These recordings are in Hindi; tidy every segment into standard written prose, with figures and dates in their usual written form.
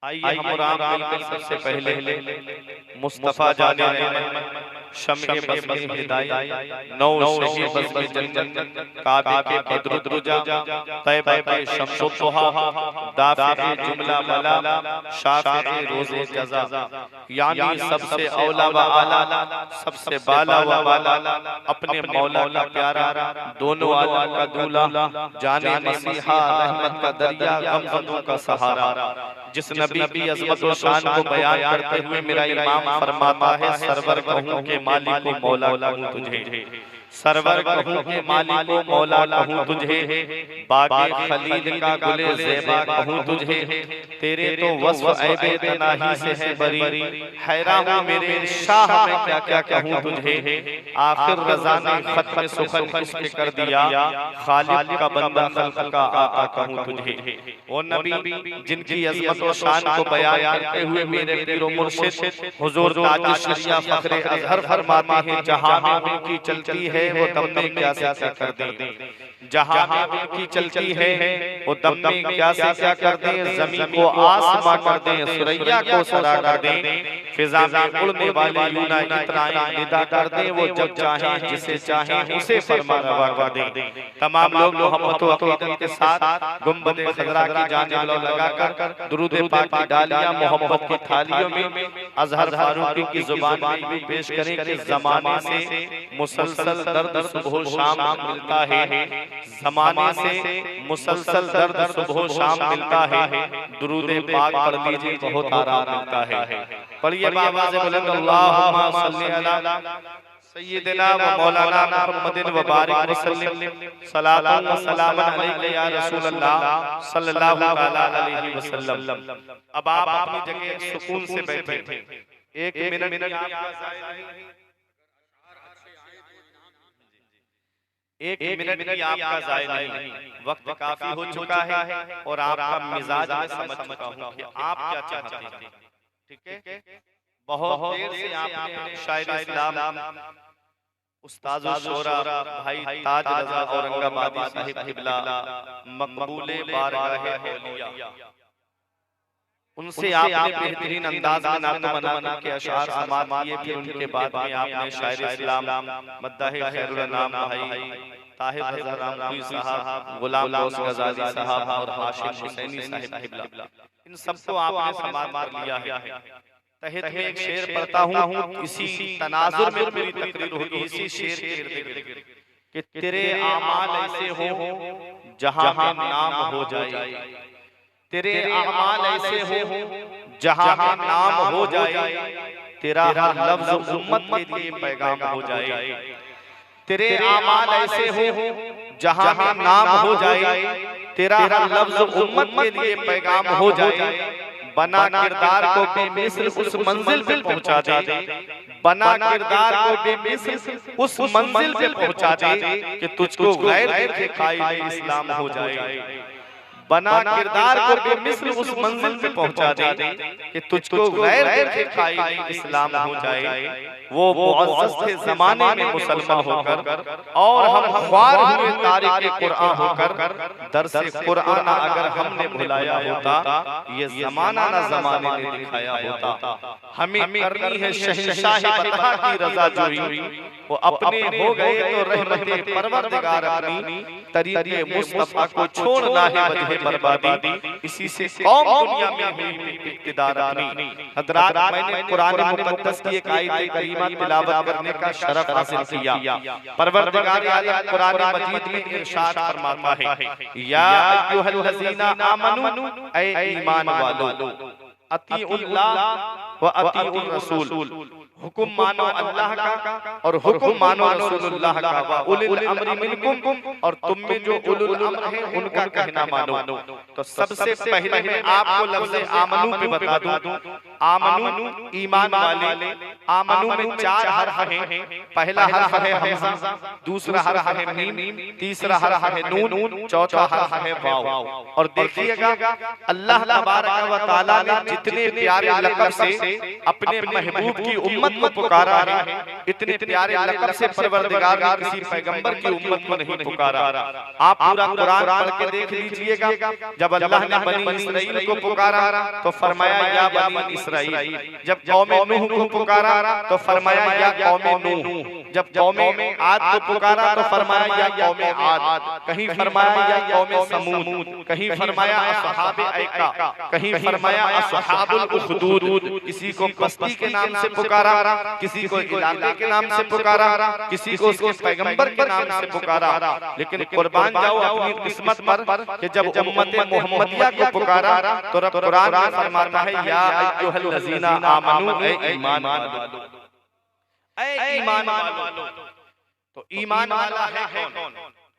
आइए हम और आप मिलकर सबसे पहले मुस्तफा जाने रहमत शम्ए बज़्म हिदायत नौ शही बज़्म जन्नत काबे के बद्रुद्रुजा तैबा के शम्सुद दुहा दाफ़िए जुमला बला शाफ़िए रोज़े जज़ा यानी सबसे औला व आला सबसे बाला व वाला अपने मौला का प्यारा दोनों आलम का दूल्हा जाने मसीहा रहमत का दरिया गमज़दों का सहारा जिस नबी की अज़मत और शान को बयान करते हुए मेरा इमाम फरमाता है सरवर कहूं के मालिक को मौला कहूं तुझे, सरवर कहूं के मालिक को मौला कहूं तुझे, बागे खलील का गुले ज़ेबा कहूं तुझे, तेरे तो वस्फ़ ऐबे तनाही से है बरी, हैरान हूं मेरे शाह मैं क्या क्या कहूं तुझे, आखिर रज़ा ने खत में सुखन इसके कर दिया, खालिक का बंदा खल्क़ का आका कहूं तुझे। ओ नबी जिनकी अज़मत और शान को बयान करते हुए मेरे पीर व मुर्शिद हुज़ूर ताज शरिया फ़ख्रे अज़हर फरमाते हैं जहां में उनकी चलती है वो दम में क्या से क्या कर दें, जहां में उनकी चलती है वो दम में क्या से क्या कर दें, ज़मीन को आसमां कर दें, सुरैया को सरा कर दें, फिज़ा में उड़ने वाले यूना इतराएं निदा कर दें, वो जब चाहें जिसे चाहें उसे फरमा रवा कर दें। तमाम लोग मोहब्बत व अक़ीदत के साथ गुंबद खज़रा की जानिब लगाकर दुरूद पाक की डालियां मोहब्बत की थालियों में अज़हर फारूकी की ज़ुबान में भी पेश करें कि ज़माने से मुसलसल दर्द सुबह शाम मिलता है, ज़माने से मुसलसल दर्द सुबह शाम मिलता है, दुरूद पाक पढ़ लीजिए बहुत आराम मिलता है। पढ़िए बाबा से बुलंद अल्लाहुम्मा सल्ली अला सय्यिदिना व मौलाना मुहम्मदिन व बारिक वसल्लिम सलातन व सलामन अलैका या रसूल अल्लाह सल्लल्लाहु तआला अलैहि वसल्लम। अब आप अपनी जगह सुकून से बैठे, एक मिनट एक मिनट भी आपका ज़ाया नहीं, वक्त काफी हो चुका है और आपका मिजाज में समझ चुका हूं कि आप क्या चाहते हैं। ठीक है, बहुत देर से आपने शायर इस्लाम उस्ताद शोरा भाई ताज रज़ा औरंगाबादी साहिब किबला मकबूले बारगाहे औलिया उनसे आपने बेहतरीन अंदाज में नात बना के अशआर समात किए, फिर उनके बाद में आपने शायर इस्लाम मद्दाह खैरुल नाम भाई ताहिर रज़ा रामपुरी साहब, गुलाम गौस गजाली साहब और हाशिम हुसैनी साहिब किबला इन सबको आपने समात कर लिया है। तहत में एक शेर पढ़ता हूँ, इसी तनाजुर में मेरी तकरीर होगी, इसी शेर के इर्द-गिर्द कि तेरे आमाल ऐसे हो जहां में नाम हो जाए, तेरे आमाल ऐसे हो जहां में नाम हो जाए, तेरा हर लफ्ज उम्मत के लिए पैगाम हो जाए, तेरे आमाल ऐसे हो जहां में नाम हो जाए, तेरा हर लफ्ज उम्मत के लिए पैगाम हो जाए, बना किरदार को बेमिसल उस मंजिल पे पहुंचा दे, बना किरदार को बेमिसल उस मंजिल पे पहुंचा दे कि तुझको गैर देखे कायदे इस्लाम हो जाए, बना किरदार को बेमिसल उस मंजिल पे पहुंचा दे कि तुझको गैर देखे कायदे इस्लाम हो जाए। वो मुअज़्ज़ज़ थे ज़माने में मुसलमान होकर और हम ख्वार हुए तारीक़ कुरान होकर, दर्से कुरान अगर हमने भुलाया होता ये ज़माना ना ज़माने ने दिखाया होता। हमें करनी है शहंशाह बता की रज़ा जोई, वो अपने हो गए तो रहमते परवरदिगार अपनी, तरीक़े मुस्तफ़ा को छोड़ना है वजह बर्बादी, इसी से कौम दुनिया में हुई इक़्तिदार अपनी। हज़रात मैंने कुरान मुक़द्दस की एक आयत करीमा तिलावत करने का शरफ हासिल किया। परवरदिगार आलम कुरान मजीद में इरशाद फरमाता है, या अय्युहल्लज़ीना आमनू ऐ ईमान वालो अतीउल्लाह व अतीउर रसूल, हुक्म मानो अल्लाह का और हुक्म मानो रसूलुल्लाह का, व उलिल अम्रि मिनकुम और तुम में जो उलुल अम्र हैं उनका कहना मानो। तो सबसे पहले मैं आपको लफ्ज़ आमनू पे बता दूं, आमनू ईमान वाले, आमनू में 4 हर्फ हैं। पहला हर्फ है हमजा, दूसरा हर्फ है मीम, तीसरा हर्फ है नून, चौथा हर्फ है वाव। और देखिएगा अल्लाह तबारक व तआला ने जितने प्यारे लक़ब से अपने महबूब की उम्मत को पुकारा है, इतने प्यारे लक़ब से परवरदिगार ने किसी पैगंबर की उम्मत को नहीं पुकारा। आप पूरा कुरान पढ़ के देख लीजिएगा, जब अल्लाह ने बनी इसराइल को पुकारा तो फरमाया या बनी इसराइल, जब कौम नूह को पुकारा तो फरमाया या कौम नूह, जब कौम आद को पुकारा तो फरमाया या कौम आद, कहीं फरमाया या कौम समूद, कहीं फरमाया असहाबे ऐका, कहीं फरमाया असहाबुल उखदूद। किसी को बस्ती के नाम से पुकारा, किसी को इलाके के नाम से पुकारा, किसी को उसके पैगंबर के नाम से पुकारा। लेकिन कुर्बान जाओ अपनी किस्मत पर कि जब उम्मत मोहम्मदिया को पुकारा तो रब कुरान में फरमाता है या अय्युहल्लज़ीना आमनू, ऐ ईमान वालों, ऐ ईमान वालों। तो ईमान वाला है कौन?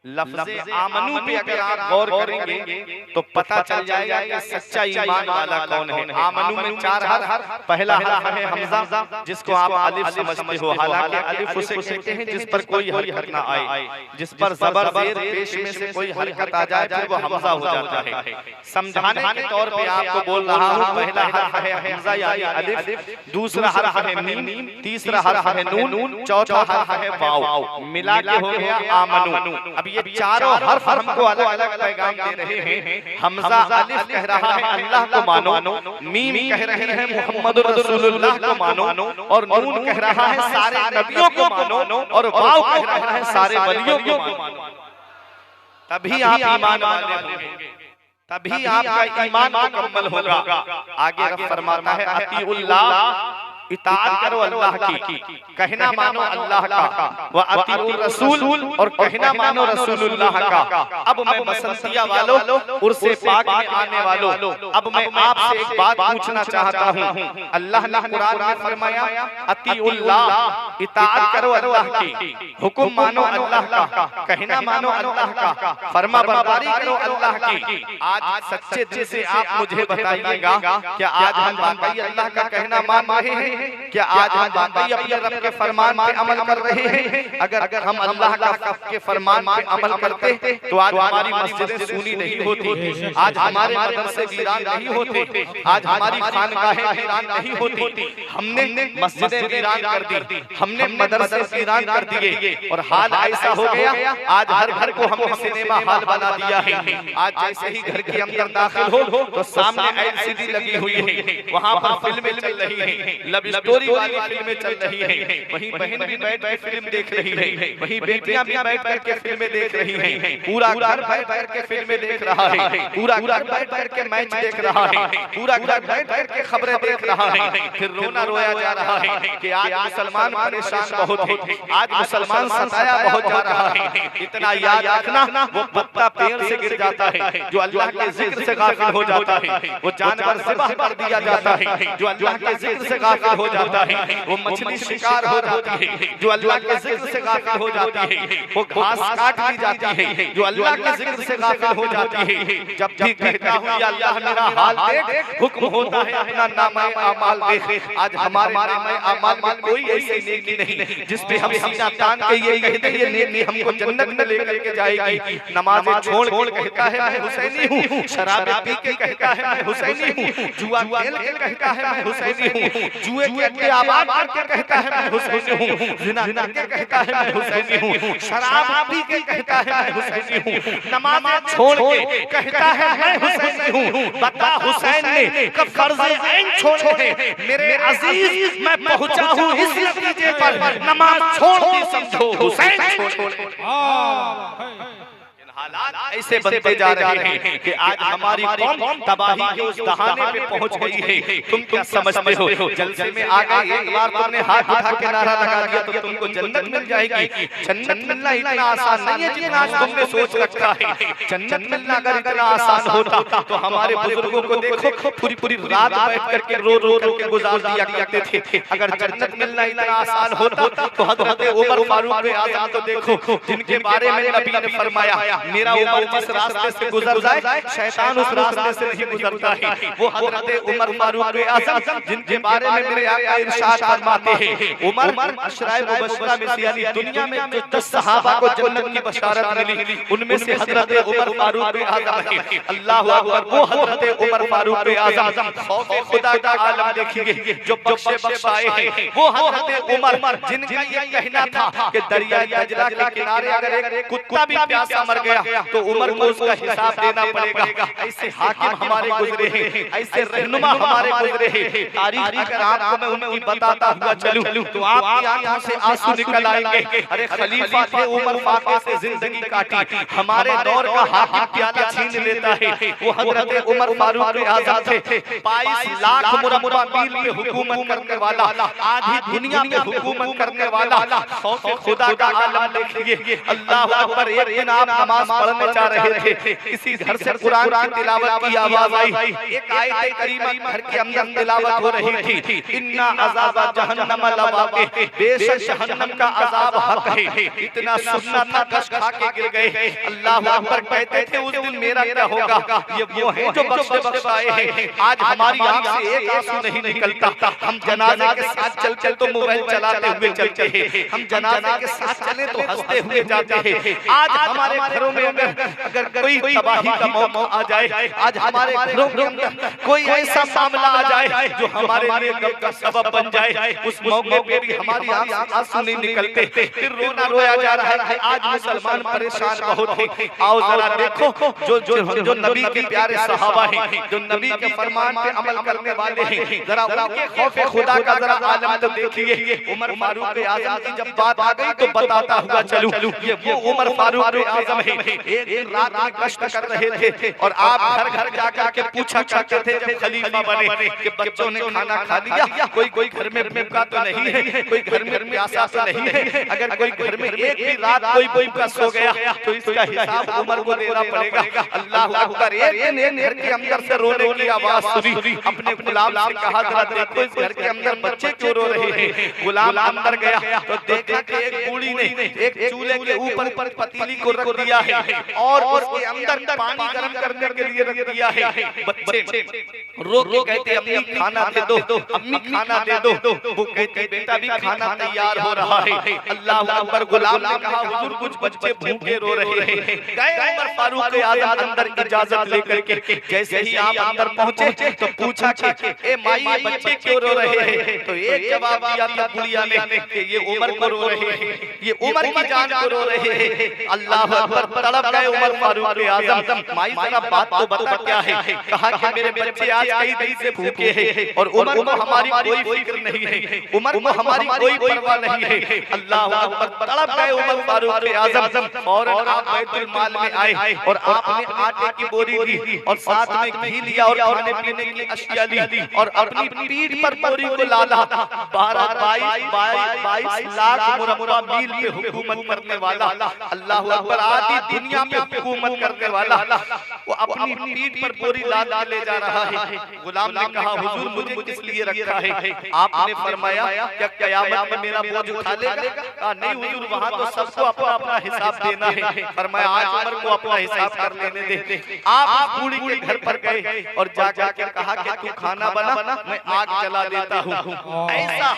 लफ्ज़े आमनू पे अगर आप गौर करेंगे तो पता चल जाएगा कि सच्चा ईमान वाला कौन है। आमनू में 4 हर्फ, पहला हर्फ है हमजा जिसको आप अलिफ समझते हो, हालांकि अलिफ उसे कहते हैं जिस पर कोई हरकत ना आए, जिस पर ज़बर ज़ेर पेश में से कोई हरकत आ जाए फिर वो हमजा हो जाता है। समझाने के तौर पे आपको बोल रहा हूं, पहला हर्फ है हमजा यानी अलिफ, दूसरा हर्फ है मीम, तीसरा हर्फ है नून, चौथा हर्फ है वाव, मिला के हो गया आमनू। अब ये चारों हर्फ हमको अलग अलग पैगाम दे रहे हैं। हमजा अलिफ कह रहा है अल्लाह को मानो, मीम कह रहे हैं मुहम्मदुर रसूलुल्लाह को मानो, और नून कह रहा है सारे नबियों को मानो, और वाव कह रहा है सारे वलियों को मानो। तभी आप ईमान वाले होंगे, तभी आपका ईमान मुकम्मल होगा। आगे रब फरमाता है अतीउल्लाह, इताअत करो अल्लाह की, कहना मानो अल्लाह का, व अतीउर रसूल, और कहना मानो रसूलुल्लाह का। अब मैं बसंतिया वालों, उर्से पाक में आने वालों, अब मैं आपसे एक बात पूछना चाहता हूँ। अल्लाह ने कुरान में फरमाया अतीउल्लाह, इताअत करो अल्लाह की, हुक्म मानो अल्लाह का, कहना मानो अल्लाह का, फरमा बरदारी करो अल्लाह की। आज सच्चे दिल से आप मुझे बताइएगा, क्या आज हम वाकई अल्लाह का कहना मान रहे हैं? क्या आज हम वाकई अपने रब के फरमान पे अमल कर रहे हैं? अगर हम अल्लाह के फरमान पे अमल करते तो आज हमारी मस्जिदें सूनी नहीं होती, आज हमारे मदरसे वीरान नहीं होते, आज हमारी खानगाहें वीरान नहीं होती। हमने मस्जिदें वीरान कर दी, हमने मदरसे वीरान कर दिए, और हाल ऐसा हो गया आज हर घर को हमने सिनेमा हॉल बना दिया है। आज जैसे ही घर के अंदर दाखिल हो तो सामने एलसीडी लगी हुई है, वहां पर फिल्में चल रही हैं, स्टोरी वाली फिल्में चल रही हैं, वहीं बहन भी बैठ के फिल्म देख रही है, वहीं बेटियां भी बैठ कर के फिल्में देख रही हैं, पूरा घर बैठ कर के फिल्में देख रहा है, पूरा घर बैठ कर के मैच देख रहा है, पूरा घर बैठ कर के खबरें देख रहा है। फिर रोना रोया जा रहा है कि आज मुसलमान परेशान बहुत है, आज मुसलमान सताया बहुत जा रहा है। इतना याद रखना, वो पत्ता पेड़ से गिर जाता है जो अल्लाह के जिक्र से गाफिल हो जाता है, वो जानवर ज़िबह कर दिया जाता है जो अल्लाह के जिक्र से गाफिल हो जाता है, वो मछली शिकार हो जाती है जो अल्लाह के जिक्र से गाफिल हो जाती है, वो घास काट ली जाती है जो अल्लाह के जिक्र से गाफिल हो जाती है। जब भी कहता हूँ या अल्लाह मेरा हाल देख, हुक्म होता है अपना नामा अमाल देख। आज हमारे नामा अमाल में कोई ऐसी नेकी नहीं जिस पे हम सीना तान के ये कहते हैं ये नेकी हमको जन्नत में लेकर के जाएगी। नमाज़ें छोड़ के कहता है मैं हुसैनी हूँ, शराब पी के कहता है मैं हुसैनी हूँ, जुआ खेल के कहता है मैं हुसैनी हूँ, जुए के आबाद करके कहता है मैं हुसैनी हूँ, जिना करके कहता है मैं हुसैनी हूँ, शराब पी के कहता है मैं हुसैनी हूँ, नमाज़ छोड़ के कहता है मैं हुसैनी हूँ। बता हुसैन ने कब फर्ज़ ऐन छोड़े मेरे अजीज, मैं पहुंचा हूँ इस नतीजे पर, नमाज छोड़ दी समझो हुसैन छोड़। हालात ऐसे बनते जा रहे हैं कि आज हमारी कौम तबाही के उस दहाने पे पहुंच गई है। तुम क्या समझते हो? जलसे में आ गए, एक बार तुमने हाथ उठा के नारा लगा दिया तो तुमको जन्नत मिल जाएगी। जन्नत मिलना इतना आसान नहीं है जितना आज तुमने सोच रखा है। जन्नत मिलना अगर इतना आसान होता तो हमारे बुजुर्गों को देखो पूरी पूरी रात बैठ करके रो रो के गुजार दिया करते थे। अगर जन्नत मिलना इतना आसान होता तो हज़रत उमर फारूक आज़म को देखो, जिनके बारे में नबी ने फरमाया मेरा उमर जिस रास्ते से गुजर जाए शैतान उस रास्ते से नहीं गुजरता है। वो हजरत उमर फारूक आज़म जिनके बारे में मेरे आका इरशाद फरमाते हैं, उमर अशराए मुबश्शरा में से यानी दुनिया में जो 10 सहाबा को जन्नत की बशारत मिली उनमें से हजरत उमर फारूक आज़म है। अल्लाह अकबर, वो हजरत उमर फारूक आज़म खौफ खुदा का आलम देखिए जो बख्शे बख्शाए हैं। वो हजरत उमर जिनका ये कहना था कि दरिया दजला के किनारे अगर एक कुत्ता भी प्यासा मर गया तो उमर को उसका हिसाब देना पड़ेगा। ऐसे हाकिम हमारे गुजरे हैं, ऐसे रहनुमा हमारे गुजरे हैं। तारीख अगर आपको मैं उनकी बताता हुआ चलूं तो आपकी आंखों से आंसू निकल आएंगे। अरे खलीफा थे, उमर फाके से जिंदगी काटी, हमारे दौर का हाकिम प्याला छीन लेता है। वो हजरत उमर फारूक आज़म थे। 22 लाख मुरब्बा मील पे हुकूमत करने वाला, आधी दुनिया पे हुकूमत करने वाला, खौफ खुदा का आलम देखिए। अल्लाह अकबर, एक दिन आप नमाज पढ़ने जा रहे थे, किसी घर से कुरान की तिलावत की आवाज आई। एक आयत करीमा घर के अंदर तिलावत हो रही थी, इन्ना अज़ाब जहन्नम लवाक़ि, बेशक जहन्नम का अज़ाब हक है। इतना सुनना था कश खा के गिर गए। अल्लाह अकबर कहते थे उस दिन मेरा क्या होगा। ये वो है जो बख्शे बख्शाए हैं। आज हमारी आंख से एक आंसू नहीं निकलता। हम जनाजे के साथ चल चल तो मोबाइल चलाते हुए चलते हैं, हम जनाजे के साथ चले तो हंसते हुए जाते हैं। आज हमारे घरों में अगर कोई तबाही का मौका आ जाए, आज हमारे घरों के अंदर कोई ऐसा मामला आ जाए जो हमारे लिए गम का सबब बन जाए, उस मौके पे भी हमारी आंख से आंसू नहीं निकलते, फिर रोना रोया जा रहा है। आज मुसलमान परेशान बहुत है। आओ जरा देखो जो नबी के प्यारे सहाबा हैं, जो नबी के फरमान पे अमल करने वाले हैं, जरा उनके खौफ खुदा का जरा आलम तो देखिए। उमर फारूक आज़म की जब बात आ गई तो बताता हुआ चलूं, ये वो उमर फारूक आज़म है। एक दिन रात में गश्त कर रहे थे और आप घर घर जाकर के पूछा करते थे जब खलीफा बने कि बच्चों ने खाना खा लिया, कोई घर में भूखा तो नहीं है, कोई घर में प्यासा तो नहीं है। अगर कोई घर में एक भी रात कोई भूखा सो गया तो इसका हिसाब उमर को देना पड़ेगा। अल्लाह अकबर, एक दिन घर के अंदर से रोने की आवाज सुनी। अपने गुलाम से कहा जरा देखो इस घर के अंदर बच्चे क्यों रो रहे हैं। गुलाम अंदर गया तो देखा कि एक बूढ़ी ने एक चूल्हे के ऊपर पतीली को रख दिया है और उसके अंदर पानी गर्म करने के लिए रख दिया है। बच्चे रो के कहते अम्मी खाना दे दो, अम्मी खाना दे दो। वो कहती बेटा भी खाना तैयार हो रहा है। अल्लाह अकबर, गुलाम ने कहा हुजूर कुछ बच्चे भूखे रो रहे हैं। गए उमर फारूक आज़म अंदर इजाजत लेकर के। जैसे ही आप अंदर पहुंचे तो पूछा कि ए माई ये बच्चे क्यों रो रहे हैं। तो एक जवाब दिया था बुढ़िया ने कि ये उमर को रो रहे हैं, ये उमर की जान को रो रहे हैं। अल्लाह अकबर, तड़प गए उमर फारूक आज़म। माई जरा बात तो बता क्या है। कहा कि मेरे बच्चे आज कई दिन से भूखे हैं और उमर को हमारी कोई फिक्र नहीं है, उमर को हमारी कोई परवाह नहीं है। अल्लाह अकबर, तड़प गए उमर फारूक आज़म। फौरन आप बैतुल माल में आए और आपने आटे की बोरी दी और साथ में घी लिया और खाने पीने की अशिया ली और अपनी पीठ पर बोरी को लादा। 22 लाख मुरब्बा मील पे हुकूमत करने वाला, अल्लाह अकबर, आधी दुनिया पे हुकूमत करने वाला, वो अपनी पीठ पर बोरी लाद के ले जा रहा है। गुलाम ने कहा हुजूर मुझे किस लिए रखा है। आपने फरमाया क्या कयामत में मेरा बोझ उठा लेगा। कहा नहीं हुजूर, वहां तो सबको अपना अपना हिसाब देना है। फरमाया आज उमर को अपना हिसाब कर लेने दे। आप बूढ़ी के घर पर गए और जाकर के कहा कि तू खाना बना, मैं आग जला देता हूँ। ऐसा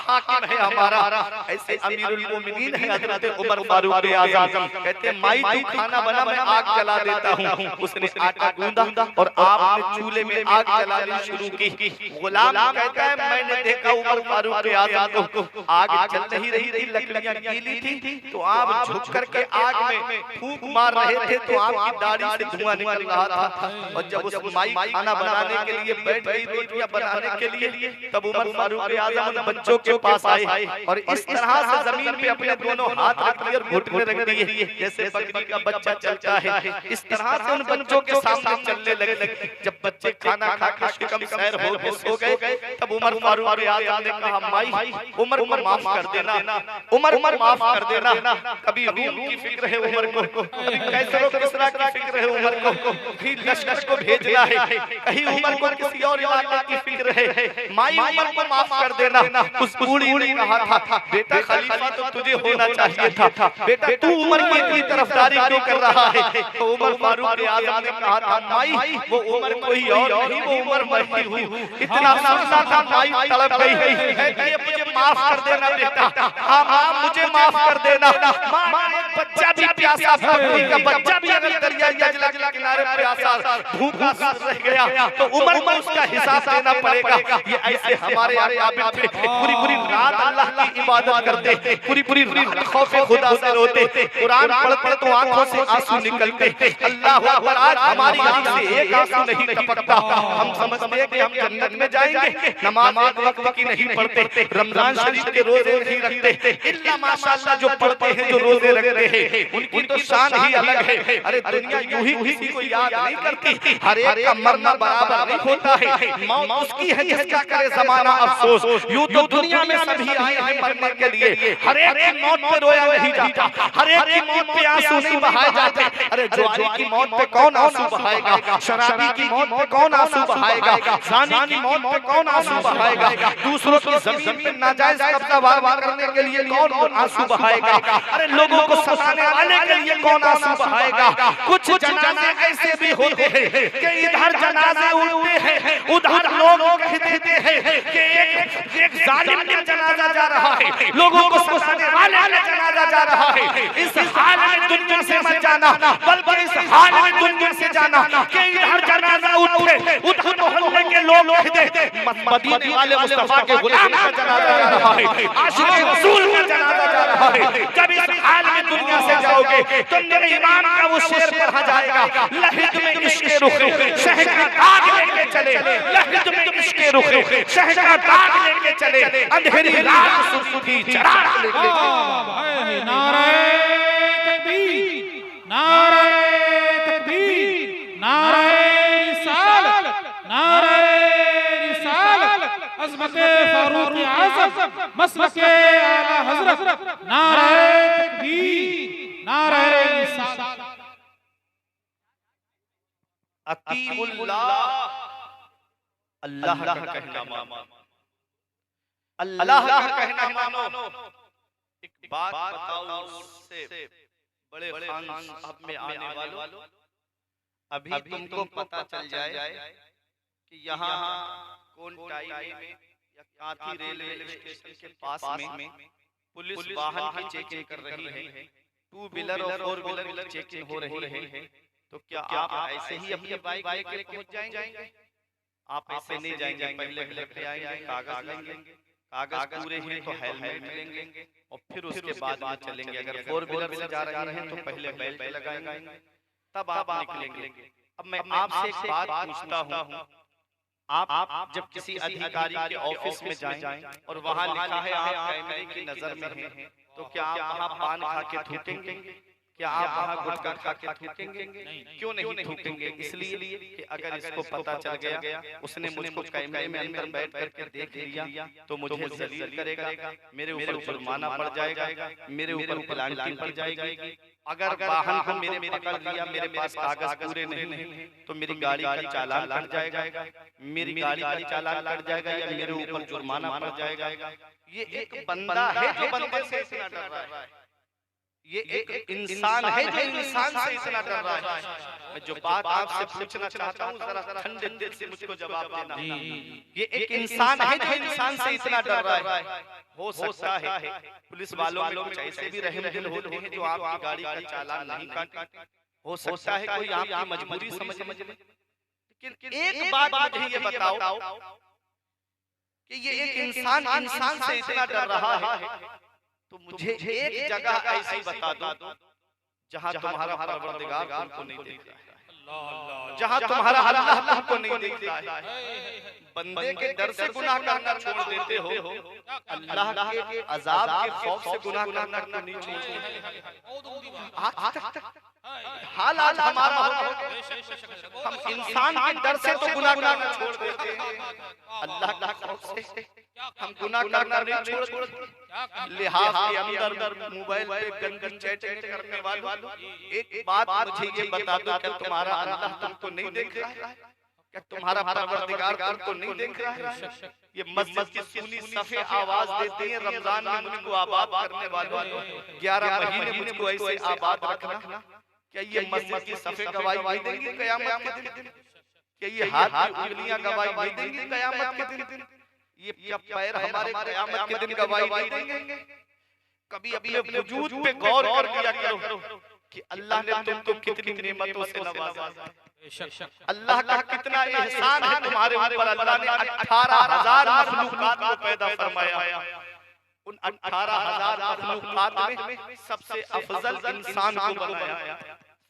हाकिम है हमारा, ऐसे अमीरुल मोमिनीन है हजरत उमर फारूक आज़म। कहते माई तू खाना बना, मैं आग जला देता हूँ। उसने आटा गूंदा और आपने चूल्हे में आग जलानी शुरू की। गुलाम कहता है मैंने देखा उमर फारूक आज़म को आग जल नहीं रही थी, लकड़ियां गीली थी, तो आप झुक करके आग में फूंक मार रहे थे तो आपकी दाढ़ी से धुआं निकल रहा था। और जब उस माई खाना बनाने के लिए बैठ गई रोटियां बनाने के लिए, तब उमर फारूक आज़म बच्चों के पास आए और इस तरह से जमीन पे अपने दोनों हाथ रख लिए और घुटने रख दिए जैसे बकरी का बच्चा चलता है। इस तरह से उन बच्चों के सामने चलने लगे। जब बच्चे खाना खा के कम सैर हो के सो गए, तब तब उमर फारूक आजम ने कहा माई उमर को माफ कर देना, उमर माफ कर देना। कभी रूम की फिक्र है उमर को, कभी कैसर किसरा की फिक्र है उमर को, फिर लश्कर को भेजना है, कहीं उमर को किसी और इलाके की फिक्र है। माई उमर को माफ कर देना। उस बूढ़ी ने कहा था बेटा खलीफा तो तुझे होना चाहिए था, बेटा तू उमर की इतनी तरफदारी क्यों कर रहा है? तो उमर फारूक आजम ने कहा था माई वो उमर कोई और नहीं, वो उमर मैं ही हूँ। इतना सोचना था माई तड़प गई है, मुझे माफ कर देना बेटा, हाँ माँ मुझे माफ कर देना। माँ एक बच्चा भी प्यासा, बकरी का बच्चा भी अगर दरिया दजला के किनारे प्यासा भूखा रह गया तो उमर को उसका हिसाब देना पड़ेगा। ये ऐसे हमारे आबिद थे, पूरी पूरी रात अल्लाह की इबादत करते, पूरी पूरी रात खौफे खुदा से रोते, कुरान पढ़ते तो आंखों से आंसू निकलते। अल्लाह अकबर, आज हमारी आंख से एक आंसू नहीं टपकता। हम समझते हैं कि हम जन्नत में जाएंगे, नमाज वक्त की नहीं पढ़ते, रमजान शरीफ के रोजे नहीं रखते, इल्ला माशाअल्लाह जो पढ़ते हैं जो रोजे रखते हैं उनकी तो शान ही अलग है। अरे दुनिया यूं ही किसी को याद नहीं करती, हर एक का मरना बराबर नहीं होता है, मौत उसकी है जिसका करे जमाना अफसोस। यूं तो दुनिया में सभी आए हैं मरने के लिए, हर एक की मौत पे रोया नहीं जाता, हर एक की मौत पे आंसू नहीं बहाए जाते। अरे जुआरी की मौत पे कौन आंसू बहाएगा, शराबी की मौत पे कौन आंसू बहाएगा, जानी की मौत पे कौन आंसू बहाएगा, दूसरों की जमीन पे नाजायज कब्जा वार करने के लिए कौन आंसू बहाएगा, अरे लोगों को सताने वाले के लिए कौन आंसू बहाएगा। कुछ जनाजे ऐसे भी होते हैं कि इधर जनाजे उड़ते हैं, उधर लोग कह देते हैं कि एक जालिम का जनाजा जा रहा है, लोगों को सताने वाले का जनाजा जा रहा है। इस हाल में दुनिया से मत जाना, बल्कि इस हाल में दुनिया से जाना कि इधर जनाजा उठे, उधर मोहल्ले के लोग कह दे मदीने वाले मुस्तफा के गुलाम का जनाजा जा रहा है, आशिक रसूल का जनाजा जा रहा है। जब इस हाल में दुनिया से जाओगे तो मेरे इमाम का वो शेर पढ़ा जाएगा, लहिद में इश्क़ रुखे शह का दाग लेके चले, लहिद में इश्क़ रुखे शह का दाग लेके चले, अंधेरी रात सुर्खी चराग लेके चले। नारे तकबीर, नारे तकबीर, नारे रिसालत, नारे रिसालत, अज़मते फारूक आज़म, मसलके आला हज़रत, नारे तकबीर, नारे रिसालत। अतीउल्लाह, अल्लाह का कहना मानो, अल्लाह का कहना मानो। एक बात बताओ उससे बड़े खान साहब में आने वालों, अभी तुमको पता चल जाए कि यहाँ कोंटाई में या कांथी रेलवे स्टेशन के पास में पुलिस वाहन की चेकिंग कर रही है, टू व्हीलर और फोर व्हीलर की चेकिंग हो रही है, तो क्या आप ऐसे ही अपनी बाइक लेकर पहुंच जाएंगे? आप ऐसे नहीं जाएंगे, पहले घर पे आएंगे, कागज लेंगे, कागज पूरे हैं तो हेलमेट लेंगे और फिर उसके बाद में चलेंगे। अगर फोर व्हीलर से जा रहे हैं तो पहले बेल्ट लगाएंगे, तब आप निकलेंगे। अब मैं आपसे एक बात पूछता हूँ, आप जब किसी अधिकारी के ऑफिस में जाएं और वहाँ लिखा है आप कैमरे की नजर में हैं, तो क्या आप वहाँ पान खा के थूकेंगे? क्या आप वहाँ गुटखा खा के थूकेंगे? क्यों नहीं थूकेंगे? इसलिए कि अगर इसको पता चल गया उसने मुझको कैमरे में अंदर बैठ करके देख लिया तो मुझे जलील करेगा, मेरे ऊपर जुर्माना पड़ जाएगा, मेरे ऊपर पेनल्टी पड़ जाएगी। अगर वाहन को मेरे पकड़ लिया, मेरे पास कागज पूरे नहीं है तो मेरी गाड़ी का चालान कट जाएगा, मेरी गाड़ी का चालान कट जाएगा या मेरे ऊपर जुर्माना पड़ जाएगा। ये एक बंदा है जो बंदे से इतना डर रहा है, ये एक इंसान है जो इंसान से इतना डर रहा है। मैं जो बात आपसे पूछना चाहता हूँ जरा ठंडे दिल से मुझको जवाब देना। ये एक इंसान है जो इंसान से इतना डर रहा है। हो सकता है पुलिस वालों में कुछ ऐसे भी रहम दिल होते हैं जो आपकी गाड़ी का चालान नहीं काटते, हो सकता है कोई आपकी मजबूरी समझ ले, लेकिन एक बात मुझे ये बताओ कि ये एक इंसान इंसान से इतना डर रहा है, तो मुझे एक जगह ऐसी बता दो जहां तुम्हारा परवरदिगार तुमको नहीं देख रहा है, जहां तुम्हारा अल्लाह तुमको नहीं देख रहा है। बंदे के डर से गुनाह करना छोड़ देते हो, अल्लाह के अजाब के खौफ से गुनाह करना नहीं छोड़ते। हाल आज हमारा हो गया। हम इंसान के डर से तो गुनाह करना छोड़ देते हैं, अल्लाह के खौफ से हम गुनाह करना नहीं छोड़ते। लिहाज के अंदर मोबाइल पे गंदी चैटिंग करने वालों, एक बात मुझे ये बता दो, क्या तुम्हारा अल्लाह तुमको नहीं देख रहा है? क्या तुम्हारा परवरदिगार तुमको नहीं देख रहा है? ये मस्जिद की सुनी सफे आवाज देती है, रमजान में मुझको आबाद करने वालों, 11 महीने मुझको ऐसे आबाद रखना। क्या ये मस्जिद की सफे गवाही नहीं देंगी कयामत के दिन? क्या ये हाथ की उंगलियां गवाही नहीं देंगी कयामत के दिन? ये पैर हमारे कयामत के दिन गवाही नहीं देंगे? कभी अपने वजूद पे गौर कर लिया करो कि अल्लाह ने तुमको कितनी नेमतों से नवाजा, अल्लाह का कितना एहसान है तुम्हारे ऊपर। अल्लाह ने 18,000 मखलूकात को पैदा फरमाया, उन 18,000 मखलूकात में सबसे अफजल इंसान को बनाया,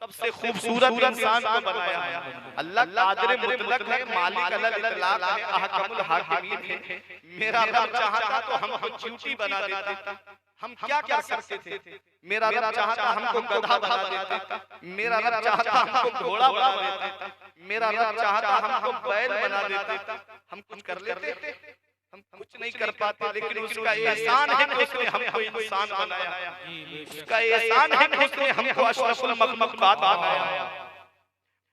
सबसे खूबसूरत इंसान को बनाया। अल्लाह कादिर मुतलक है, मालिक अलल इतलाक है, अहकमुल हाकिमीन है। मेरा रब चाहता तो हमको चींटी बना देता, हम क्या कर सकते थे? मेरा रब चाहता हमको गधा बना देता, मेरा रब चाहता हमको घोड़ा बना देता, मेरा रब चाहता हमको बैल बना देता। हम कुछ कर लेते? हम कुछ नहीं कर पाते, लेकिन उसका एहसान है कि उसने हमको इंसान बनाया, उसका एहसान है कि उसने हमको अशरफुल मखलूकात बनाया,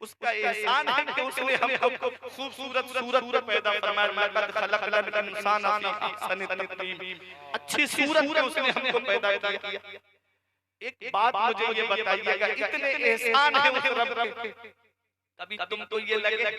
उसका एहसान है कि उसने हमको खूबसूरत सूरत में पैदा फरमाया। लक़द खलक़नल इंसाना फ़ी अहसनि तक़वीम, अच्छी सूरत में उसने हमको पैदा किया। एक बात मुझे ये बताइएगा, इतने एहसान है उस रब के, कभी तुमको ये लगे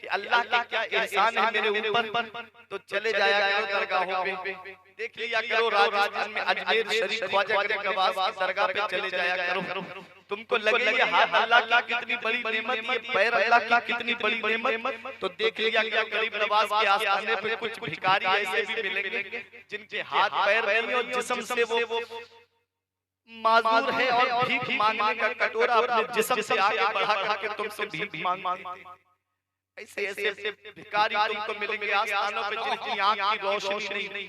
कि अल्लाह का क्या एहसान है मेरे ऊपर, तो चले जाया करो दरगाहों पे, देख लिया करो राजस्थान में अजमेर शरीफ ख्वाजा के नवाज की दरगाह पे चले जाया करो। तुमको लगे ये हाथ अल्लाह की कितनी बड़ी नेमत, ये पैर अल्लाह की कितनी बड़ी नेमत, तो देख लिया करो गरीब नवाज के आस्थाने पे कुछ भिखारी ऐसे भी मिलेंगे जिनके हाथ पैर नहीं और जिस्म से वो माजूर है और भीख मांगने का कटोरा अपने जिस्म से आगे बढ़ा के तुमसे भीख मांगते। ऐसे ऐसे भिखारी तुमको मिलेंगे आस्थानों पे जिनकी आंख की रोशनी नहीं,